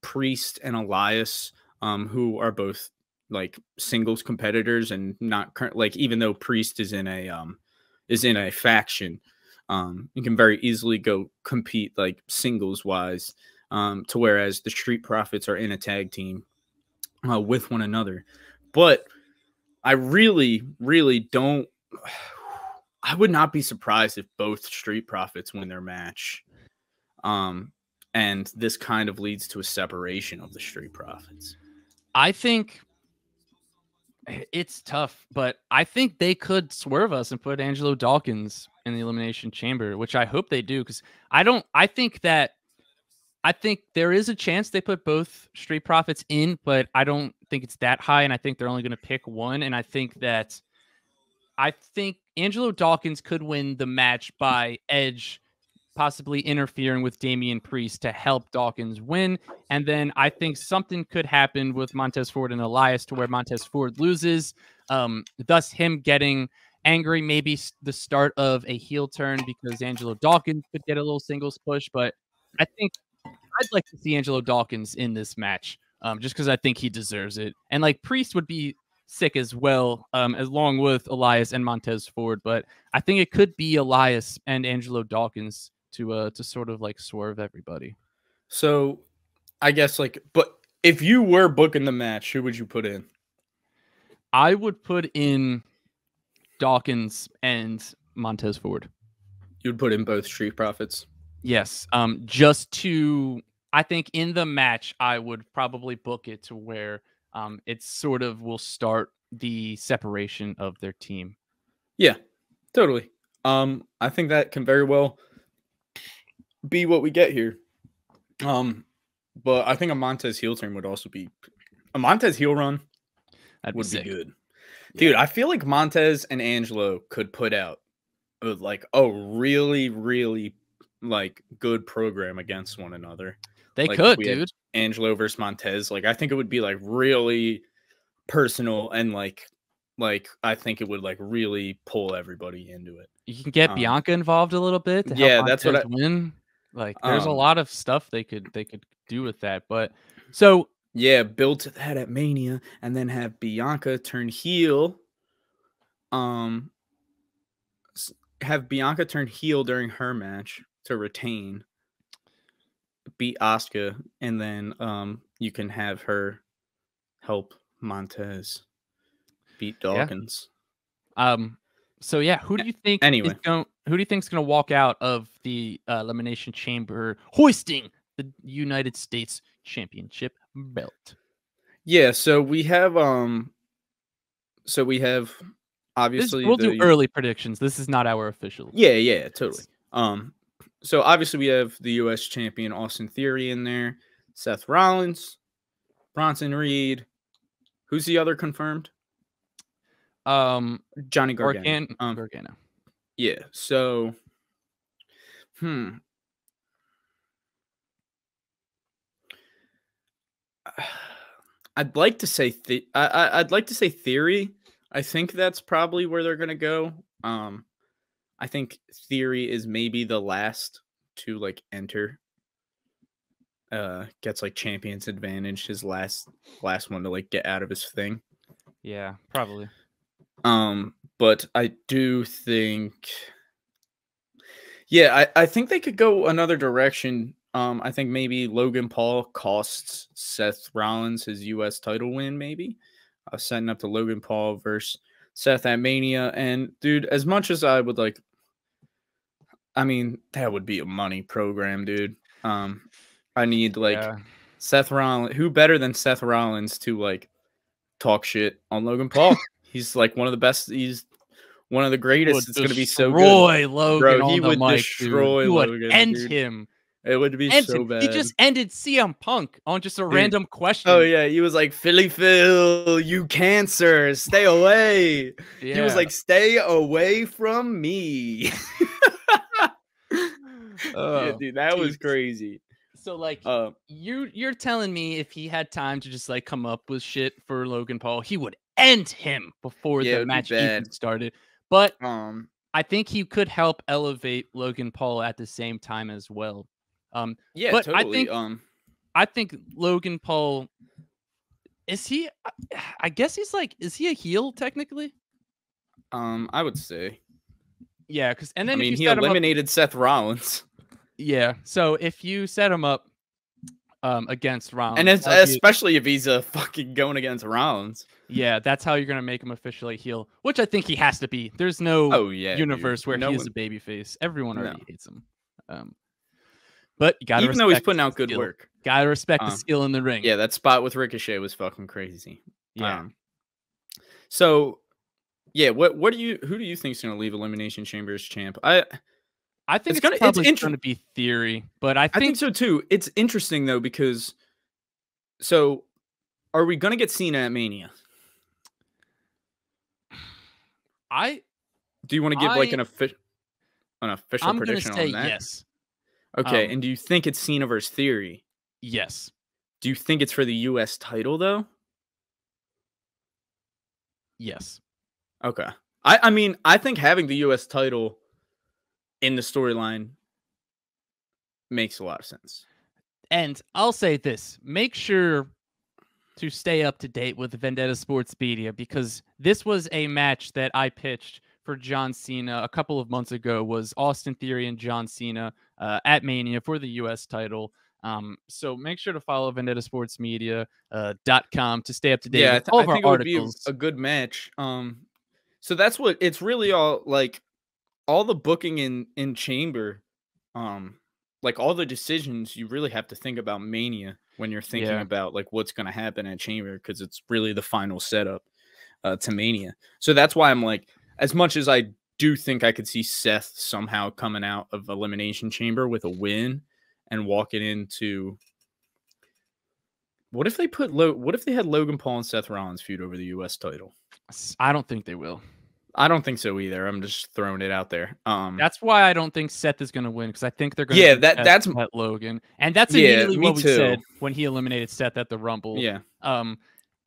Priest and Elias who are both like singles competitors and not like even though Priest is in a faction. You can very easily go compete like singles wise, to whereas the Street Profits are in a tag team with one another. But I really, really don't. I would not be surprised if both Street Profits win their match. And this kind of leads to a separation of the Street Profits. I think it's tough, but I think they could swerve us and put Angelo Dawkins in the Elimination Chamber, which I hope they do because I think there is a chance they put both Street Profits in, but I don't think it's that high, and I think they're only going to pick one, and I think Angelo Dawkins could win the match by Edge possibly interfering with Damian Priest to help Dawkins win. And then I think something could happen with Montez Ford and Elias to where Montez Ford loses, thus him getting angry, maybe the start of a heel turn because Angelo Dawkins could get a little singles push. But I think I'd like to see Angelo Dawkins in this match just because I think he deserves it. And like Priest would be sick as well, along with Elias and Montez Ford. But I think it could be Elias and Angelo Dawkins to sort of like swerve everybody. So I guess but if you were booking the match, who would you put in? I would put in Dawkins and Montez Ford. You'd put in both Street Profits? Yes. I think in the match, I would probably book it to where it sort of will start the separation of their team. Yeah, totally. I think that can very well be what we get here. But I think a Montez heel turn would also be a Montez heel run. That would be good. Yeah. Dude, I feel like Montez and Angelo could put out like a really, really like good program against one another. They could, dude. Angelo versus Montez. Like I think it would be like really personal and like I think it would like really pull everybody into it. You can get Bianca involved a little bit to help Montez win. Like there's a lot of stuff they could do with that. But so yeah, build to that at Mania and then have Bianca turn heel. Have Bianca turn heel during her match to retain. Beat Asuka, and then you can have her help Montez beat Dawkins. Yeah. So yeah, who do you think anyway? Who do you think is going to walk out of the Elimination Chamber hoisting the United States Championship belt? Yeah, so we have obviously We'll do early predictions. This is not our official. Yeah, totally. So obviously we have the U.S. champion Austin Theory in there, Seth Rollins, Bronson Reed. Who's the other confirmed? Johnny Gargano. Gargano. Yeah. So, I'd like to say I'd like to say Theory. I think that's probably where they're gonna go. I think Theory is maybe the last to like enter. Gets like champion's advantage, his last one to like get out of his thing. Yeah, probably. But I do think, yeah, I think they could go another direction. I think maybe Logan Paul costs Seth Rollins his U.S. title win, maybe. Setting up to Logan Paul versus Seth at Mania. And, dude, as much as I would like, I mean, that would be a money program, dude. I need, like, Seth Rollins. Who better than Seth Rollins to, like, talk shit on Logan Paul? He's, like, one of the best. He's one of the greatest. It's going to be so good. Logan, bro, he would mic, destroy dude. Logan. He would end dude. him. It would be so bad. He just ended CM Punk on just a random question. Oh, yeah. He was like, Philly Phil, you cancer. Stay away. Yeah. He was like, stay away from me. Yeah, dude, that was crazy. So, like, you're telling me if he had time to just, like, come up with shit for Logan Paul, he would end him before the match even started. But I think he could help elevate Logan Paul at the same time as well. Yeah, but totally. I think Logan Paul, is he? I guess he's like, is he a heel technically? I would say. Yeah, because and then I mean, he eliminated Seth Rollins. Yeah, so if you set him up against Rollins, and it's, especially if he's fucking going against Rollins. Yeah, that's how you're gonna make him officially heel, which I think he has to be. There's no universe where he is a babyface. Everyone already hates him. But you gotta even though he's putting out good work, gotta respect the skill in the ring. Yeah, that spot with Ricochet was fucking crazy. Yeah. So, yeah, who do you think is gonna leave Elimination Chamber as champ? I think it's probably going to be Theory, but I think so too. It's interesting though because, so, are we gonna get Cena at Mania? Do you want to give like an official prediction on that? Yes. Okay, and do you think it's Cena versus Theory? Yes. Do you think it's for the U.S. title though? Yes. Okay. I mean, I think having the U.S. title in the storyline makes a lot of sense. And I'll say this: make sure to stay up to date with Vendetta Sports Media, because this was a match that I pitched for John Cena a couple of months ago. Was Austin Theory and John Cena at Mania for the U.S. title. So make sure to follow VendettaSportsMedia.com to stay up to date with all of our articles. It would be a good match. So that's what it's really all like. All the booking in Chamber, like all the decisions, you really have to think about Mania when you're thinking about like what's going to happen at Chamber, because it's really the final setup to Mania. So that's why I'm like, as much as I do think I could see Seth somehow coming out of Elimination Chamber with a win and walking into. What if they had Logan Paul and Seth Rollins feud over the U.S. title? I don't think they will. I don't think so either. I'm just throwing it out there. That's why I don't think Seth is going to win, because I think they're going to that's Logan, and that's immediately what we said when he eliminated Seth at the Rumble. Yeah.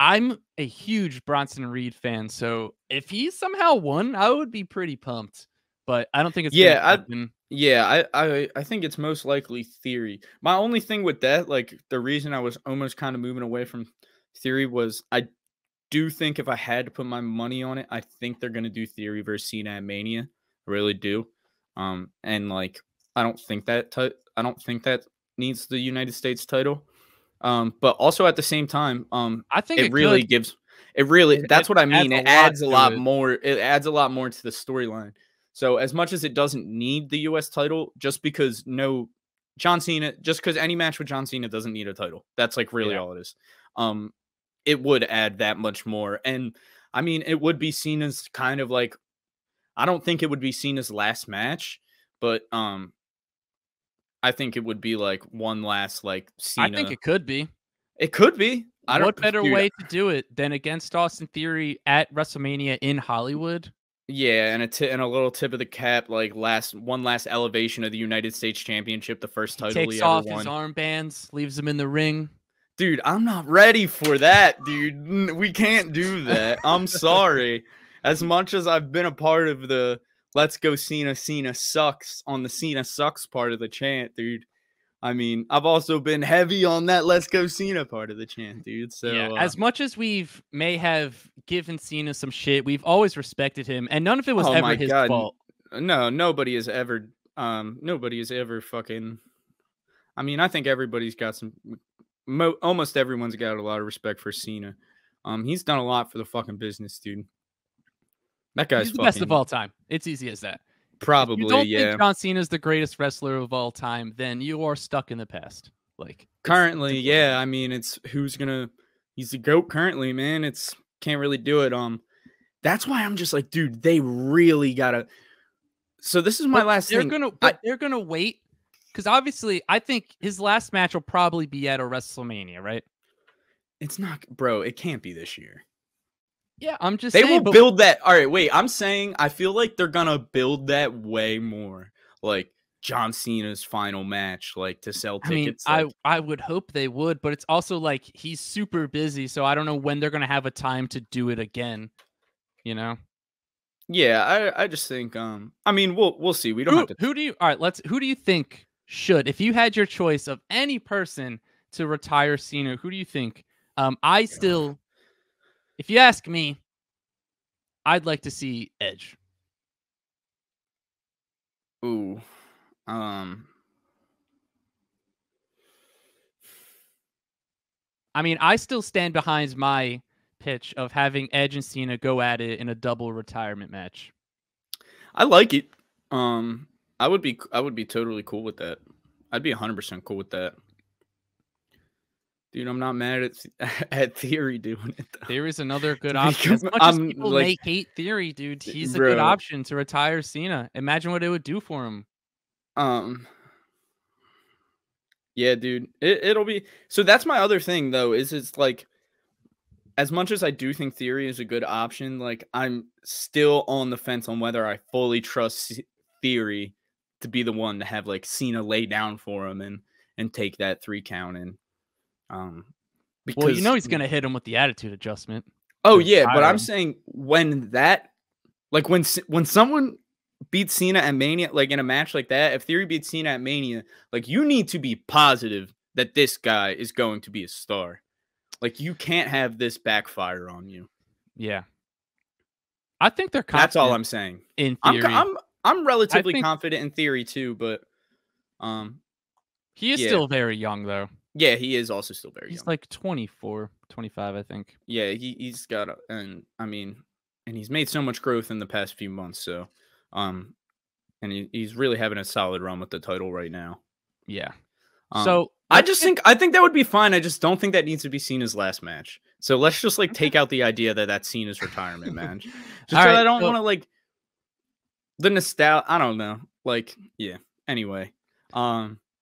I'm a huge Bronson Reed fan, so if he somehow won, I would be pretty pumped. But I don't think it's gonna happen. I think it's most likely Theory. My only thing with that, like the reason I was almost kind of moving away from Theory, was I do think if I had to put my money on it, I think they're gonna do Theory versus Cena at Mania. I really do. And like I don't think that needs the United States title. But also at the same time, I think that's what I mean. It adds a lot more. It adds a lot more to the storyline. So as much as it doesn't need the U.S. title, just because any match with John Cena doesn't need a title. That's like really all it is. It would add that much more. And I mean, it would be seen as kind of like, I don't think it would be seen as last match, but I think it would be like one last like I think Cena. it could be. It could be. I don't, What better dude. way to do it than against Austin Theory at WrestleMania in Hollywood? Yeah, and a little tip of the cap, like one last elevation of the United States Championship, the first He title takes he ever off his won. armbands, leaves him in the ring. Dude, I'm not ready for that, dude. We can't do that. I'm sorry. As much as I've been a part of the "Let's go Cena, Cena sucks" on the Cena sucks part of the chant, dude. I mean, I've also been heavy on that "Let's go Cena" part of the chant, dude. So Yeah, as much as may have given Cena some shit, we've always respected him, and none of it was oh ever my his god, fault. no, nobody has ever fucking. I mean, I think everybody's got some. Almost everyone's got a lot of respect for Cena. He's done a lot for the fucking business, dude. That guy's He's the best of fucking all time. It's easy as that. If you probably, don't yeah. think John Cena's the greatest wrestler of all time, then you are stuck in the past. Like Currently, yeah. I mean, it's he's the GOAT currently, man. It's can't really do it. That's why I'm just like, dude, they really gotta. So this is my last thing. They're gonna wait because obviously, I think his last match will probably be at a WrestleMania, right? It's not, bro. It can't be this year. Yeah, I'm just They saying. will build that. All right, wait. I'm saying I feel like they're gonna build that way more, like John Cena's final match, like to sell tickets. I would hope they would, but it's also like he's super busy, so I don't know when they're gonna have a time to do it again. You know? Yeah, I just think. I mean, we'll see. We don't have to. Who do you? All right, who do you think should, if you had your choice of any person to retire Cena, who do you think? I still, if you ask me, I'd like to see Edge. Ooh. I mean, I still stand behind my pitch of having Edge and Cena go at it in a double retirement match. I like it. I would be totally cool with that. I'd be 100% cool with that. Dude, I'm not mad at Theory doing it though. Theory's another good option. As much as people may hate Theory, dude, he's a good option to retire Cena. Imagine what it would do for him. Yeah, dude. It'll be. So that's my other thing though, is it's like, as much as I do think Theory is a good option, like I'm still on the fence on whether I fully trust Theory to be the one to have like Cena lay down for him and take that 3 count and because, well, you know he's gonna hit him with the attitude adjustment. Oh yeah, but I'm saying when someone beats Cena at Mania, like in a match like that, if Theory beats Cena at Mania, like you need to be positive that this guy is going to be a star. Like you can't have this backfire on you. Yeah, I think they're confident. That's all I'm saying. In Theory, I'm relatively confident in Theory too, but he is still very young though. Yeah, he is also still very young. He's like 24, 25, I think. Yeah, he's got and he's made so much growth in the past few months, so and he's really having a solid run with the title right now. Yeah. So I think that would be fine. I just don't think that needs to be seen as last match. So let's just like take out the idea that that's seen as retirement match. Just because I don't want to like the nostalgia. I don't know. Like, yeah. Anyway,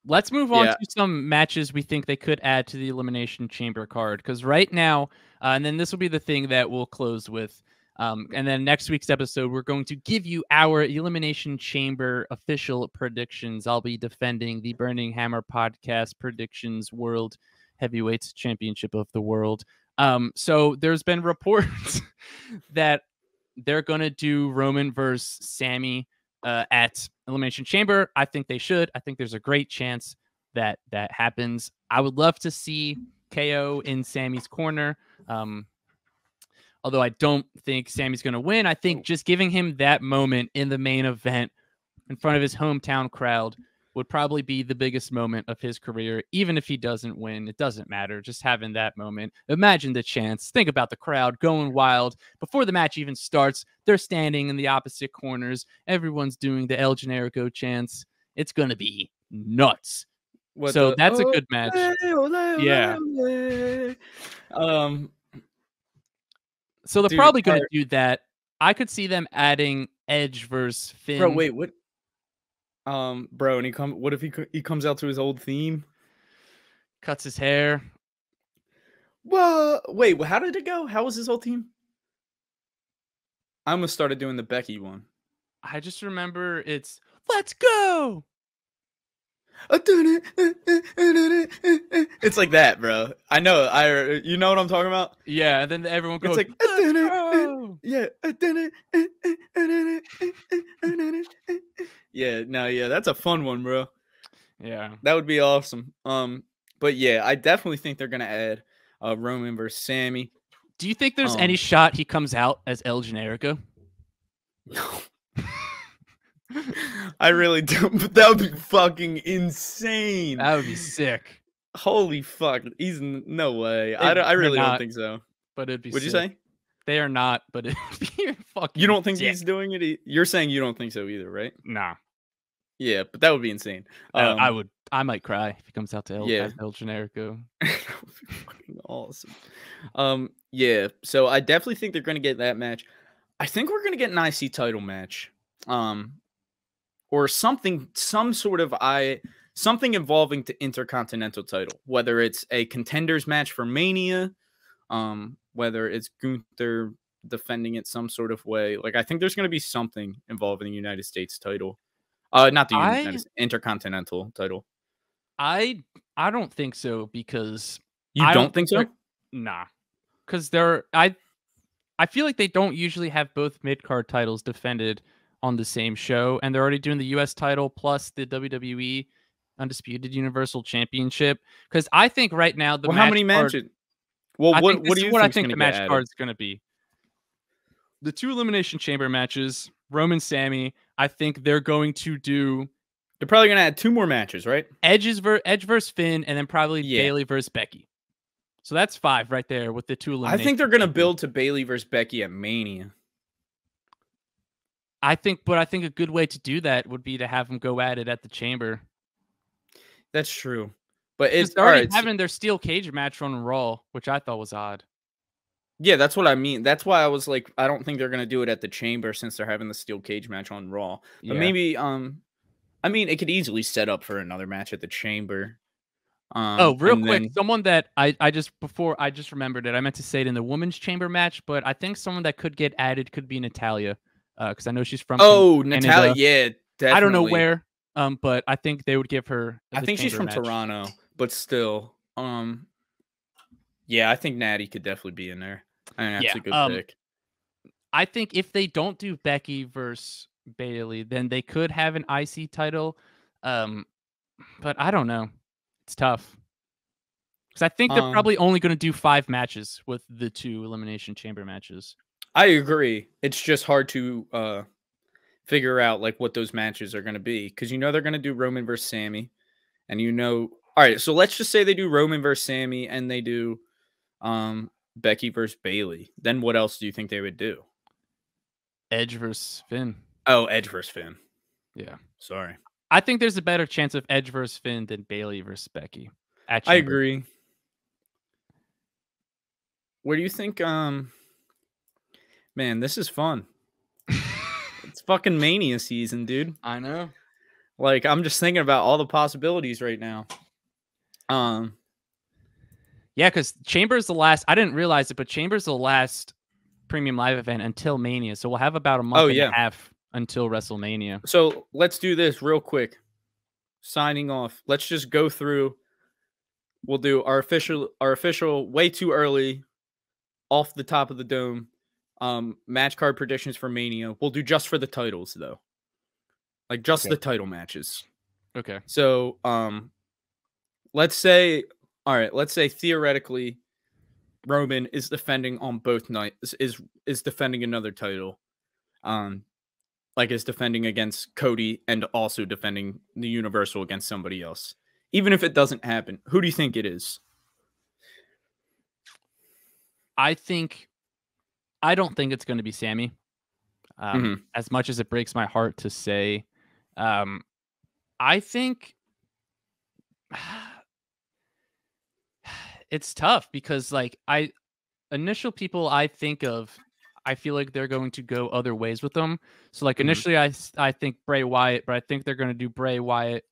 let's move on to some matches we think they could add to the Elimination Chamber card. Because right now, and then this will be the thing that we'll close with. And then next week's episode, we're going to give you our Elimination Chamber official predictions. I'll be defending the Burning Hammer Podcast Predictions World Heavyweights Championship of the World. So there's been reports that they're going to do Roman versus Sammy at Elimination Chamber. I think they should. I think there's a great chance that that happens. I would love to see KO in Sammy's corner. Although I don't think Sammy's going to win. I think just giving him that moment in the main event in front of his hometown crowd would probably be the biggest moment of his career. Even if he doesn't win, it doesn't matter. Just having that moment. Imagine the chance. Think about the crowd going wild. Before the match even starts, they're standing in the opposite corners. Everyone's doing the El Generico chants. It's going to be nuts. So that's a good match. Yeah. So they're Dude, probably going to do that. I could see them adding Edge versus Finn. bro, wait, what? Bro, and what if he comes out to his old theme? Cuts his hair. Whoa, wait, how did it go? How was his old theme? I almost started doing the Becky one. I just remember it's "Let's go." It's like that, bro. I know. You know what I'm talking about? Yeah, and then everyone goes, it's like, "Let's go." Yeah. Yeah, no, yeah, that's a fun one, bro. Yeah. That would be awesome. But yeah, I definitely think they're gonna add Roman versus Sammy. Do you think there's any shot he comes out as El Generico? No. I really don't, but that would be fucking insane. That would be sick. Holy fuck. No way. I really don't think so. But it'd be What'd you sick. say? They are not, but it'd be fucking You don't think sick. he's doing it? You're saying you don't think so either, right? Nah. Yeah, but that would be insane. I might cry if he comes out to El Generico. That would be fucking awesome. Yeah, so I definitely think they're gonna get that match. I think we're gonna get an IC title match. Or something involving the Intercontinental title, whether it's a contenders match for Mania, whether it's Gunther defending it some sort of way. Like, I think there's going to be something involving the United States title. Not the Intercontinental title. I don't think so, because you don't think so? Nah, because I feel like they don't usually have both mid-card titles defended on the same show, and they're already doing the US title plus the WWE Undisputed Universal Championship. Because I think right now how many matches? Well, what do you think the match card is going to be? The 2 Elimination Chamber matches, Roman, Sammy. I think they're going to do. They're probably going to add 2 more matches, right? Edge versus Finn, and then probably Bayley versus Becky. So that's 5 right there with the 2 Elimination. I think they're going to build to Bayley versus Becky at Mania. I think a good way to do that would be to have them go at it at the Chamber. That's true, but it's already having their steel cage match on Raw, which I thought was odd. Yeah, that's what I mean. That's why I was like, I don't think they're gonna do it at the Chamber since they're having the steel cage match on Raw. But maybe, I mean, it could easily set up for another match at the Chamber. Real quick, someone that I just remembered it. I meant to say it in the women's Chamber match, but I think someone that could get added could be Natalya. Because I know she's from Natalya, yeah, definitely. I don't know where, but I think they would give her. I think she's from Toronto, but still, yeah, I think Natty could definitely be in there. I mean, that's a good pick. I think if they don't do Becky versus Bayley, then they could have an IC title, but I don't know. It's tough because I think they're probably only going to do 5 matches with the 2 Elimination Chamber matches. I agree. It's just hard to figure out like what those matches are going to be, because they're going to do Roman versus Sammy, and all right. So let's just say they do Roman versus Sammy and they do Becky versus Bayley. Then what else do you think they would do? Edge versus Finn. Oh, Edge versus Finn. Yeah. Sorry. I think there's a better chance of Edge versus Finn than Bayley versus Becky. I agree. What do you think? Man, this is fun. It's fucking Mania season, dude. I know. Like, I'm just thinking about all the possibilities right now. Yeah, because Chamber's the last. I didn't realize it, but Chamber's the last premium live event until Mania. So we'll have about a month and a half until WrestleMania. So let's do this real quick. Signing off. Let's just go through. We'll do our official way too early, off the top of the dome, match card predictions for Mania. We'll do just for the titles though, like just the title matches. Okay. So let's say theoretically, Roman is defending on both nights. Is defending another title. Like is defending against Cody and also defending the Universal against somebody else. Even if it doesn't happen, who do you think it is? I don't think it's going to be Sammy. As much as it breaks my heart to say, I think it's tough because like initial people I think of, I feel like they're going to go other ways with them. So like Mhm. initially I think Bray Wyatt, but I think they're going to do Bray Wyatt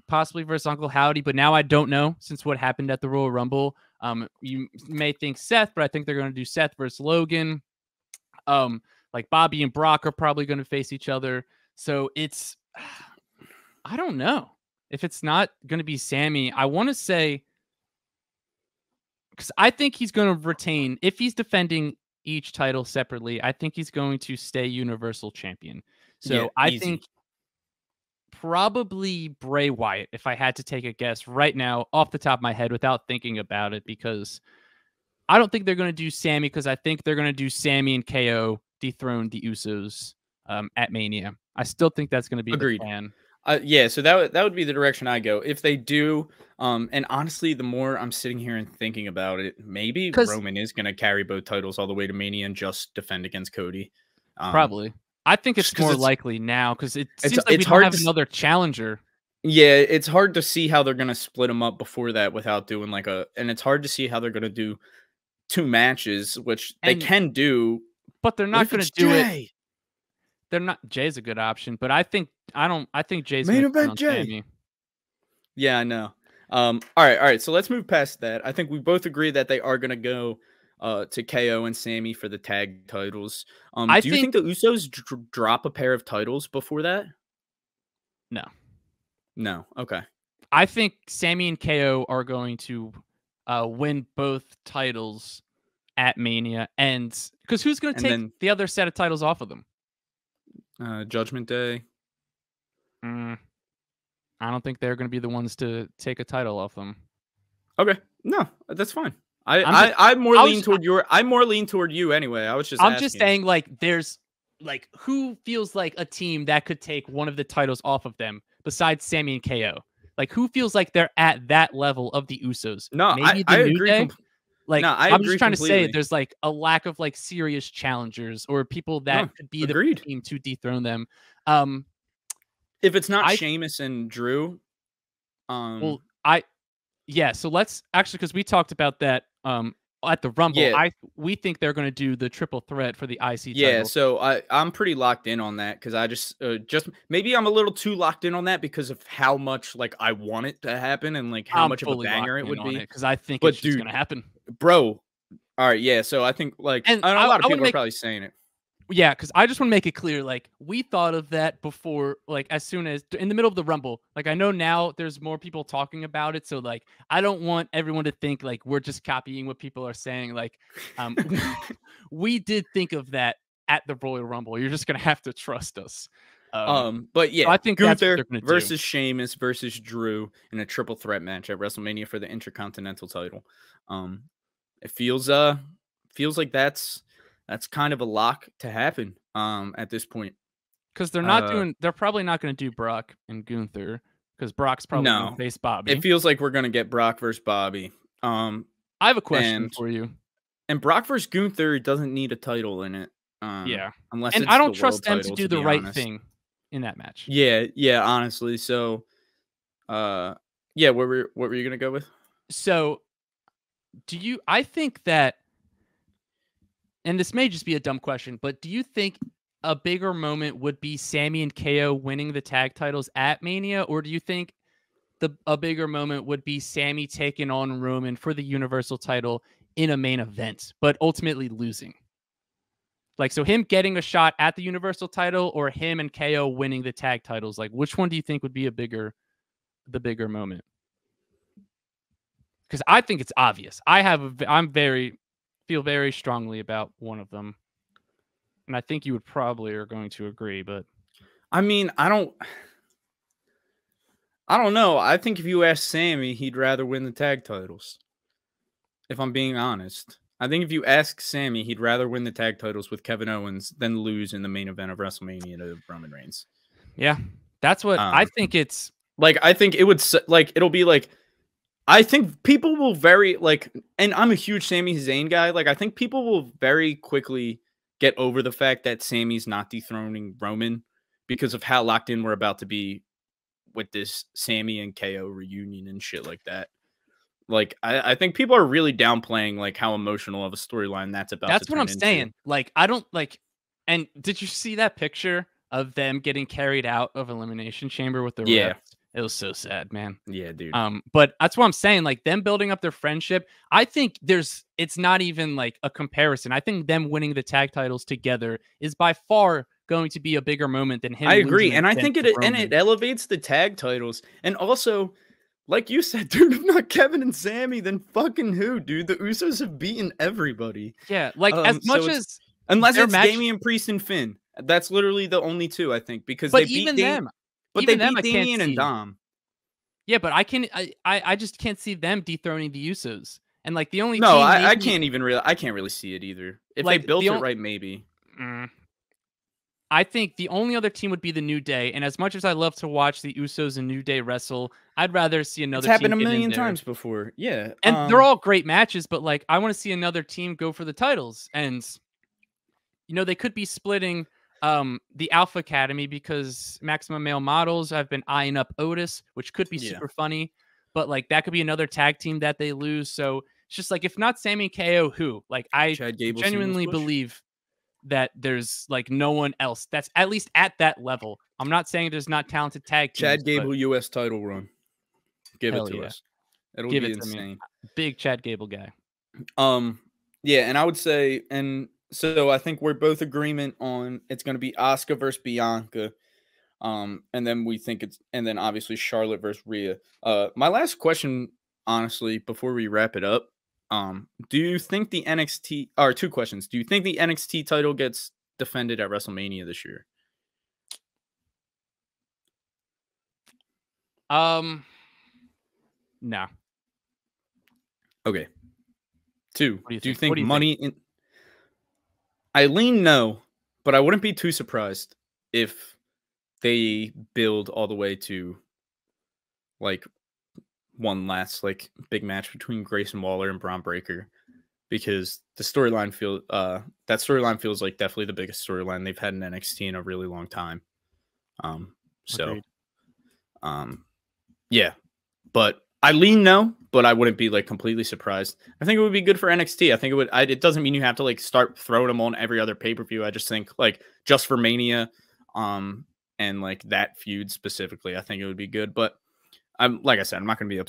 possibly versus Uncle Howdy, but now I don't know since what happened at the Royal Rumble. You may think Seth, but I think they're going to do Seth versus Logan. Like Bobby and Brock are probably going to face each other. So it's, I don't know if it's not going to be Sammy. I want to say, because I think he's going to retain, if he's defending each title separately, I think he's going to stay Universal Champion. Yeah, So I easy. think probably Bray Wyatt, if I had to take a guess right now off the top of my head without thinking about it, because I don't think they're going to do Sammy, because I think they're going to do Sammy and KO dethrone the Usos at Mania. I still think that's going to be the Agreed. plan. Yeah, so that would be the direction I go. If they do, and honestly, the more I'm sitting here and thinking about it, maybe Because Roman is going to carry both titles all the way to Mania and just defend against Cody. probably. I think Just it's because more likely now, because it it's seems like it's we don't hard have to another challenger. yeah, it's hard to see how they're going to split them up before that without doing like and it's hard to see how they're going to do two matches, which they And can do. but they're What not if going it's to do it. Jay? They're not. Jay's a good option, but I think Jay's Main going to turn event on Jay. Sammy. Yeah, I know. All right. So let's move past that. I think we both agree that they are gonna go to KO and Sammy for the tag titles. I Do you think think the Usos drop a pair of titles before that? no. No. Okay. I think Sammy and KO are going to win both titles at Mania, and because who's going to And take then the other set of titles off of them? Judgment Day. Mm, I don't think they're going to be the ones to take a title off them. Okay. No, that's fine. I'm just, I'm more I lean was, toward I'm more lean toward you anyway. I was just I'm just asking. saying, like, there's like who feels like a team that could take one of the titles off of them besides Sammy and KO? Like, who feels like they're at that level of the Usos? No, Maybe I the New agree. Day. Like, No, I I'm just agree trying to say completely. there's like a lack of like serious challengers or people that No, could be the agreed. team to dethrone them. Um, If it's not I Sheamus and Drew, well, yeah. So let's actually, because we talked about that at the Rumble. yeah, We think they're going to do the triple threat for the IC yeah, title. so I'm pretty locked in on that because I just maybe I'm a little too locked in on that because of how much like I want it to happen and like how I'm much of a fully locked banger it in would on it be. because I think it's But just going dude, to happen. bro, all right, yeah. So I think like And a I lot of want to people are make probably saying it. Yeah, because I just want to make it clear, like, we thought of that before, like, as soon as in the middle of the Rumble. Like, I know now there's more people talking about it, so like, I don't want everyone to think like we're just copying what people are saying. Like, um, we did think of that at the Royal Rumble. You're just gonna have to trust us. But So yeah, I think that's what Gunther they're gonna do. versus Sheamus versus Drew in a triple threat match at WrestleMania for the Intercontinental title. It feels like that's kind of a lock to happen at this point. Because they're probably not gonna do Brock and Gunther, because Brock's probably gonna No, face it Bobby. feels like we're gonna get Brock versus Bobby. I have a question And for you. Brock versus Gunther doesn't need a title in it. Yeah, Unless and I it's the don't trust world them to title, do to the be right honest. thing in that match. Yeah, honestly. So, uh, yeah, what were you gonna go with? So, I think that, and this may just be a dumb question, but do you think a bigger moment would be Sammy and KO winning the tag titles at Mania, or do you think a bigger moment would be Sammy taking on Roman for the Universal title in a main event, but ultimately losing? Like, so him getting a shot at the Universal title, or him and KO winning the tag titles? Like, which one do you think would be the bigger moment? Because I think it's obvious. Feel very strongly about one of them, and I think you would probably are going to agree. But I mean, I don't know. I think if you ask Sammy, he'd rather win the tag titles. If I'm being honest, I think if you ask Sammy, he'd rather win the tag titles with Kevin Owens than lose in the main event of WrestleMania to Roman Reigns. yeah, that's what I Um, think. It's like I think it would like it'll be like I think people will very like, and I'm a huge Sami Zayn guy. Like I think people will very quickly get over the fact that Sammy's not dethroning Roman because of how locked in we're about to be with this Sammy and KO reunion and shit like that. Like, I think people are really downplaying like how emotional of a storyline that's about. That's to what turn I'm saying. into. Like, I don't like. And did you see that picture of them getting carried out of Elimination Chamber with the Yeah, refs? It was so sad, man. yeah, dude. But that's what I'm saying. Like them building up their friendship. I think it's not even like a comparison. I think them winning the tag titles together is by far going to be a bigger moment than him I losing agree, and I think against it Roman. elevates the tag titles, and also, like you said, dude, if not Kevin and Sammy, then fucking who, dude? The Usos have beaten everybody. Yeah, like as So much it's as unless their it's match, Damian Priest and Finn. That's literally the only two, I think, because but they beat even them, I can't Damian and see. Dom. Yeah, but I just can't see them dethroning the Usos. And like the only No, team I maybe can't even really. I can't really see it either. If they like built the it only right, maybe. I think the only other team would be the New Day. And as much as I love to watch the Usos and New Day wrestle, I'd rather see It's another team happened a get in million there. times before. Yeah. And they're all great matches, but like I want to see another team go for the titles. And they could be splitting the Alpha Academy because Maximum Male Models have been eyeing up Otis, which could be Yeah. super funny. But like that could be another tag team that they lose. So it's just like if not Sammy and KO, who? Like I Chad Gable genuinely singles push? believe that there's like no one else that's at least at that level. I'm not saying there's not talented tag teams. Chad Gable U.S. title run. Give it to us. It'll Give be it to me. insane. Big Chad Gable guy. Yeah, and I would say, and so I think we're both agreement on it's going to be Asuka versus Bianca. And then obviously Charlotte versus Rhea. My last question, honestly, before we wrap it up, do you think the NXT, or two questions, do you think the NXT title gets defended at WrestleMania this year? No. Okay. Two, What do you do you think? What think do you money in, I lean no, but I wouldn't be too surprised if they build all the way to like one last like big match between Grayson Waller and Braun Breaker, because the storyline feels like definitely the biggest storyline they've had in NXT in a really long time. Agreed. Yeah, but I lean no, but I wouldn't be like completely surprised. I think it would be good for NXT. I think it would. It doesn't mean you have to like start throwing them on every other pay-per-view. I just think like just for Mania, and like that feud specifically, I think it would be good. But like I said, I'm not going to be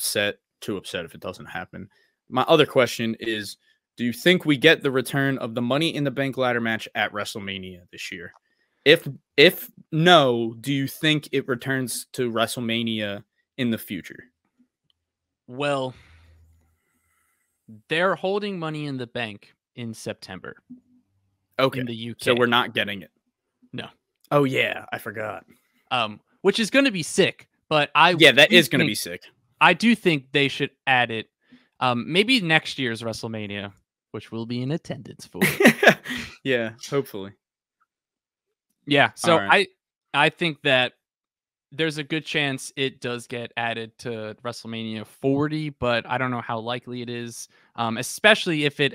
too upset if it doesn't happen. My other question is, do you think we get the return of the Money in the Bank ladder match at WrestleMania this year? If no, do you think it returns to WrestleMania in the future? Well, they're holding Money in the Bank in September. Okay. In the UK. So we're not getting it. No. Oh yeah, I forgot. Which is going to be sick, but that is going to be sick. I do think they should add it. Maybe next year's WrestleMania, which we'll be in attendance for. Yeah, hopefully. Yeah, so right. I think that there's a good chance it does get added to WrestleMania 40, but I don't know how likely it is, especially if it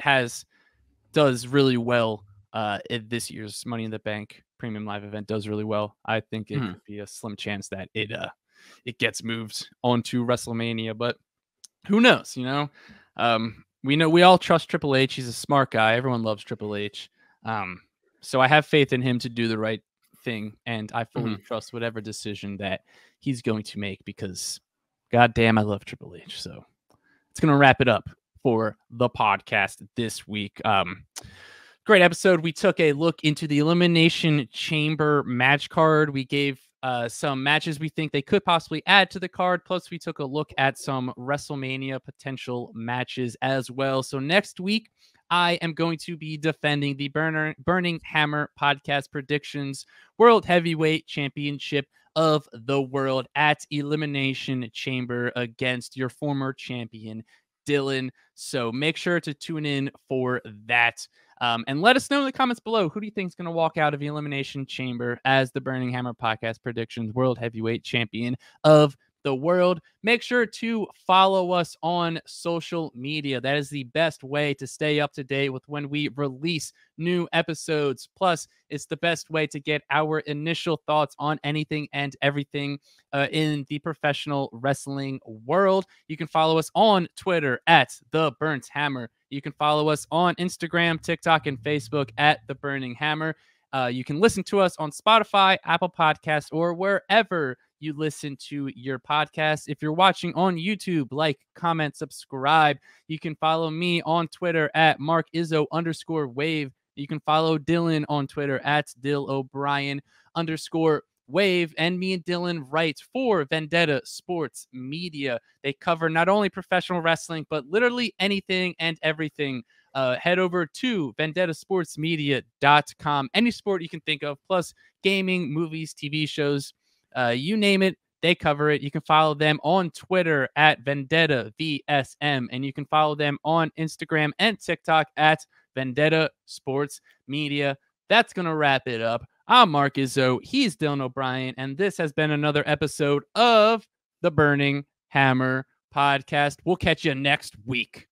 does really well. If this year's Money in the Bank Premium Live event does really well, I think it could be a slim chance that it gets moved onto WrestleMania. But who knows? We all trust Triple H. He's a smart guy. Everyone loves Triple H. So I have faith in him to do the right thing, and I fully trust whatever decision that he's going to make, because goddamn, I love Triple H. So it's gonna wrap it up for the podcast this week. Great episode. We took a look into the Elimination Chamber match card. We gave some matches we think they could possibly add to the card. Plus, we took a look at some WrestleMania potential matches as well. So next week, I am going to be defending the Burning Hammer Podcast Predictions World Heavyweight Championship of the World at Elimination Chamber against your former champion, Dillon. So make sure to tune in for that. And let us know in the comments below, who do you think is going to walk out of the Elimination Chamber as the Burning Hammer Podcast Predictions World Heavyweight Champion of the world. Make sure to follow us on social media. That is the best way to stay up to date with when we release new episodes. Plus, it's the best way to get our initial thoughts on anything and everything in the professional wrestling world. You can follow us on Twitter at The Burnt Hammer. You can follow us on Instagram, TikTok, and Facebook at The Burning Hammer. You can listen to us on Spotify, Apple Podcasts, or wherever you listen to your podcast. If you're watching on YouTube, like, comment, subscribe. You can follow me on Twitter at MarkIzzo_wave. You can follow Dillon on Twitter at DillO'Brien_wave. And me and Dillon write for Vendetta Sports Media. They cover not only professional wrestling, but literally anything and everything. Head over to vendettasportsmedia.com. Any sport you can think of, plus gaming, movies, TV shows, you name it, they cover it. You can follow them on Twitter at VendettaVSM, and you can follow them on Instagram and TikTok at Vendetta Sports Media. That's going to wrap it up. I'm Mark Izzo. He's Dillon O'Brien, and this has been another episode of the Burning Hammer Podcast. We'll catch you next week.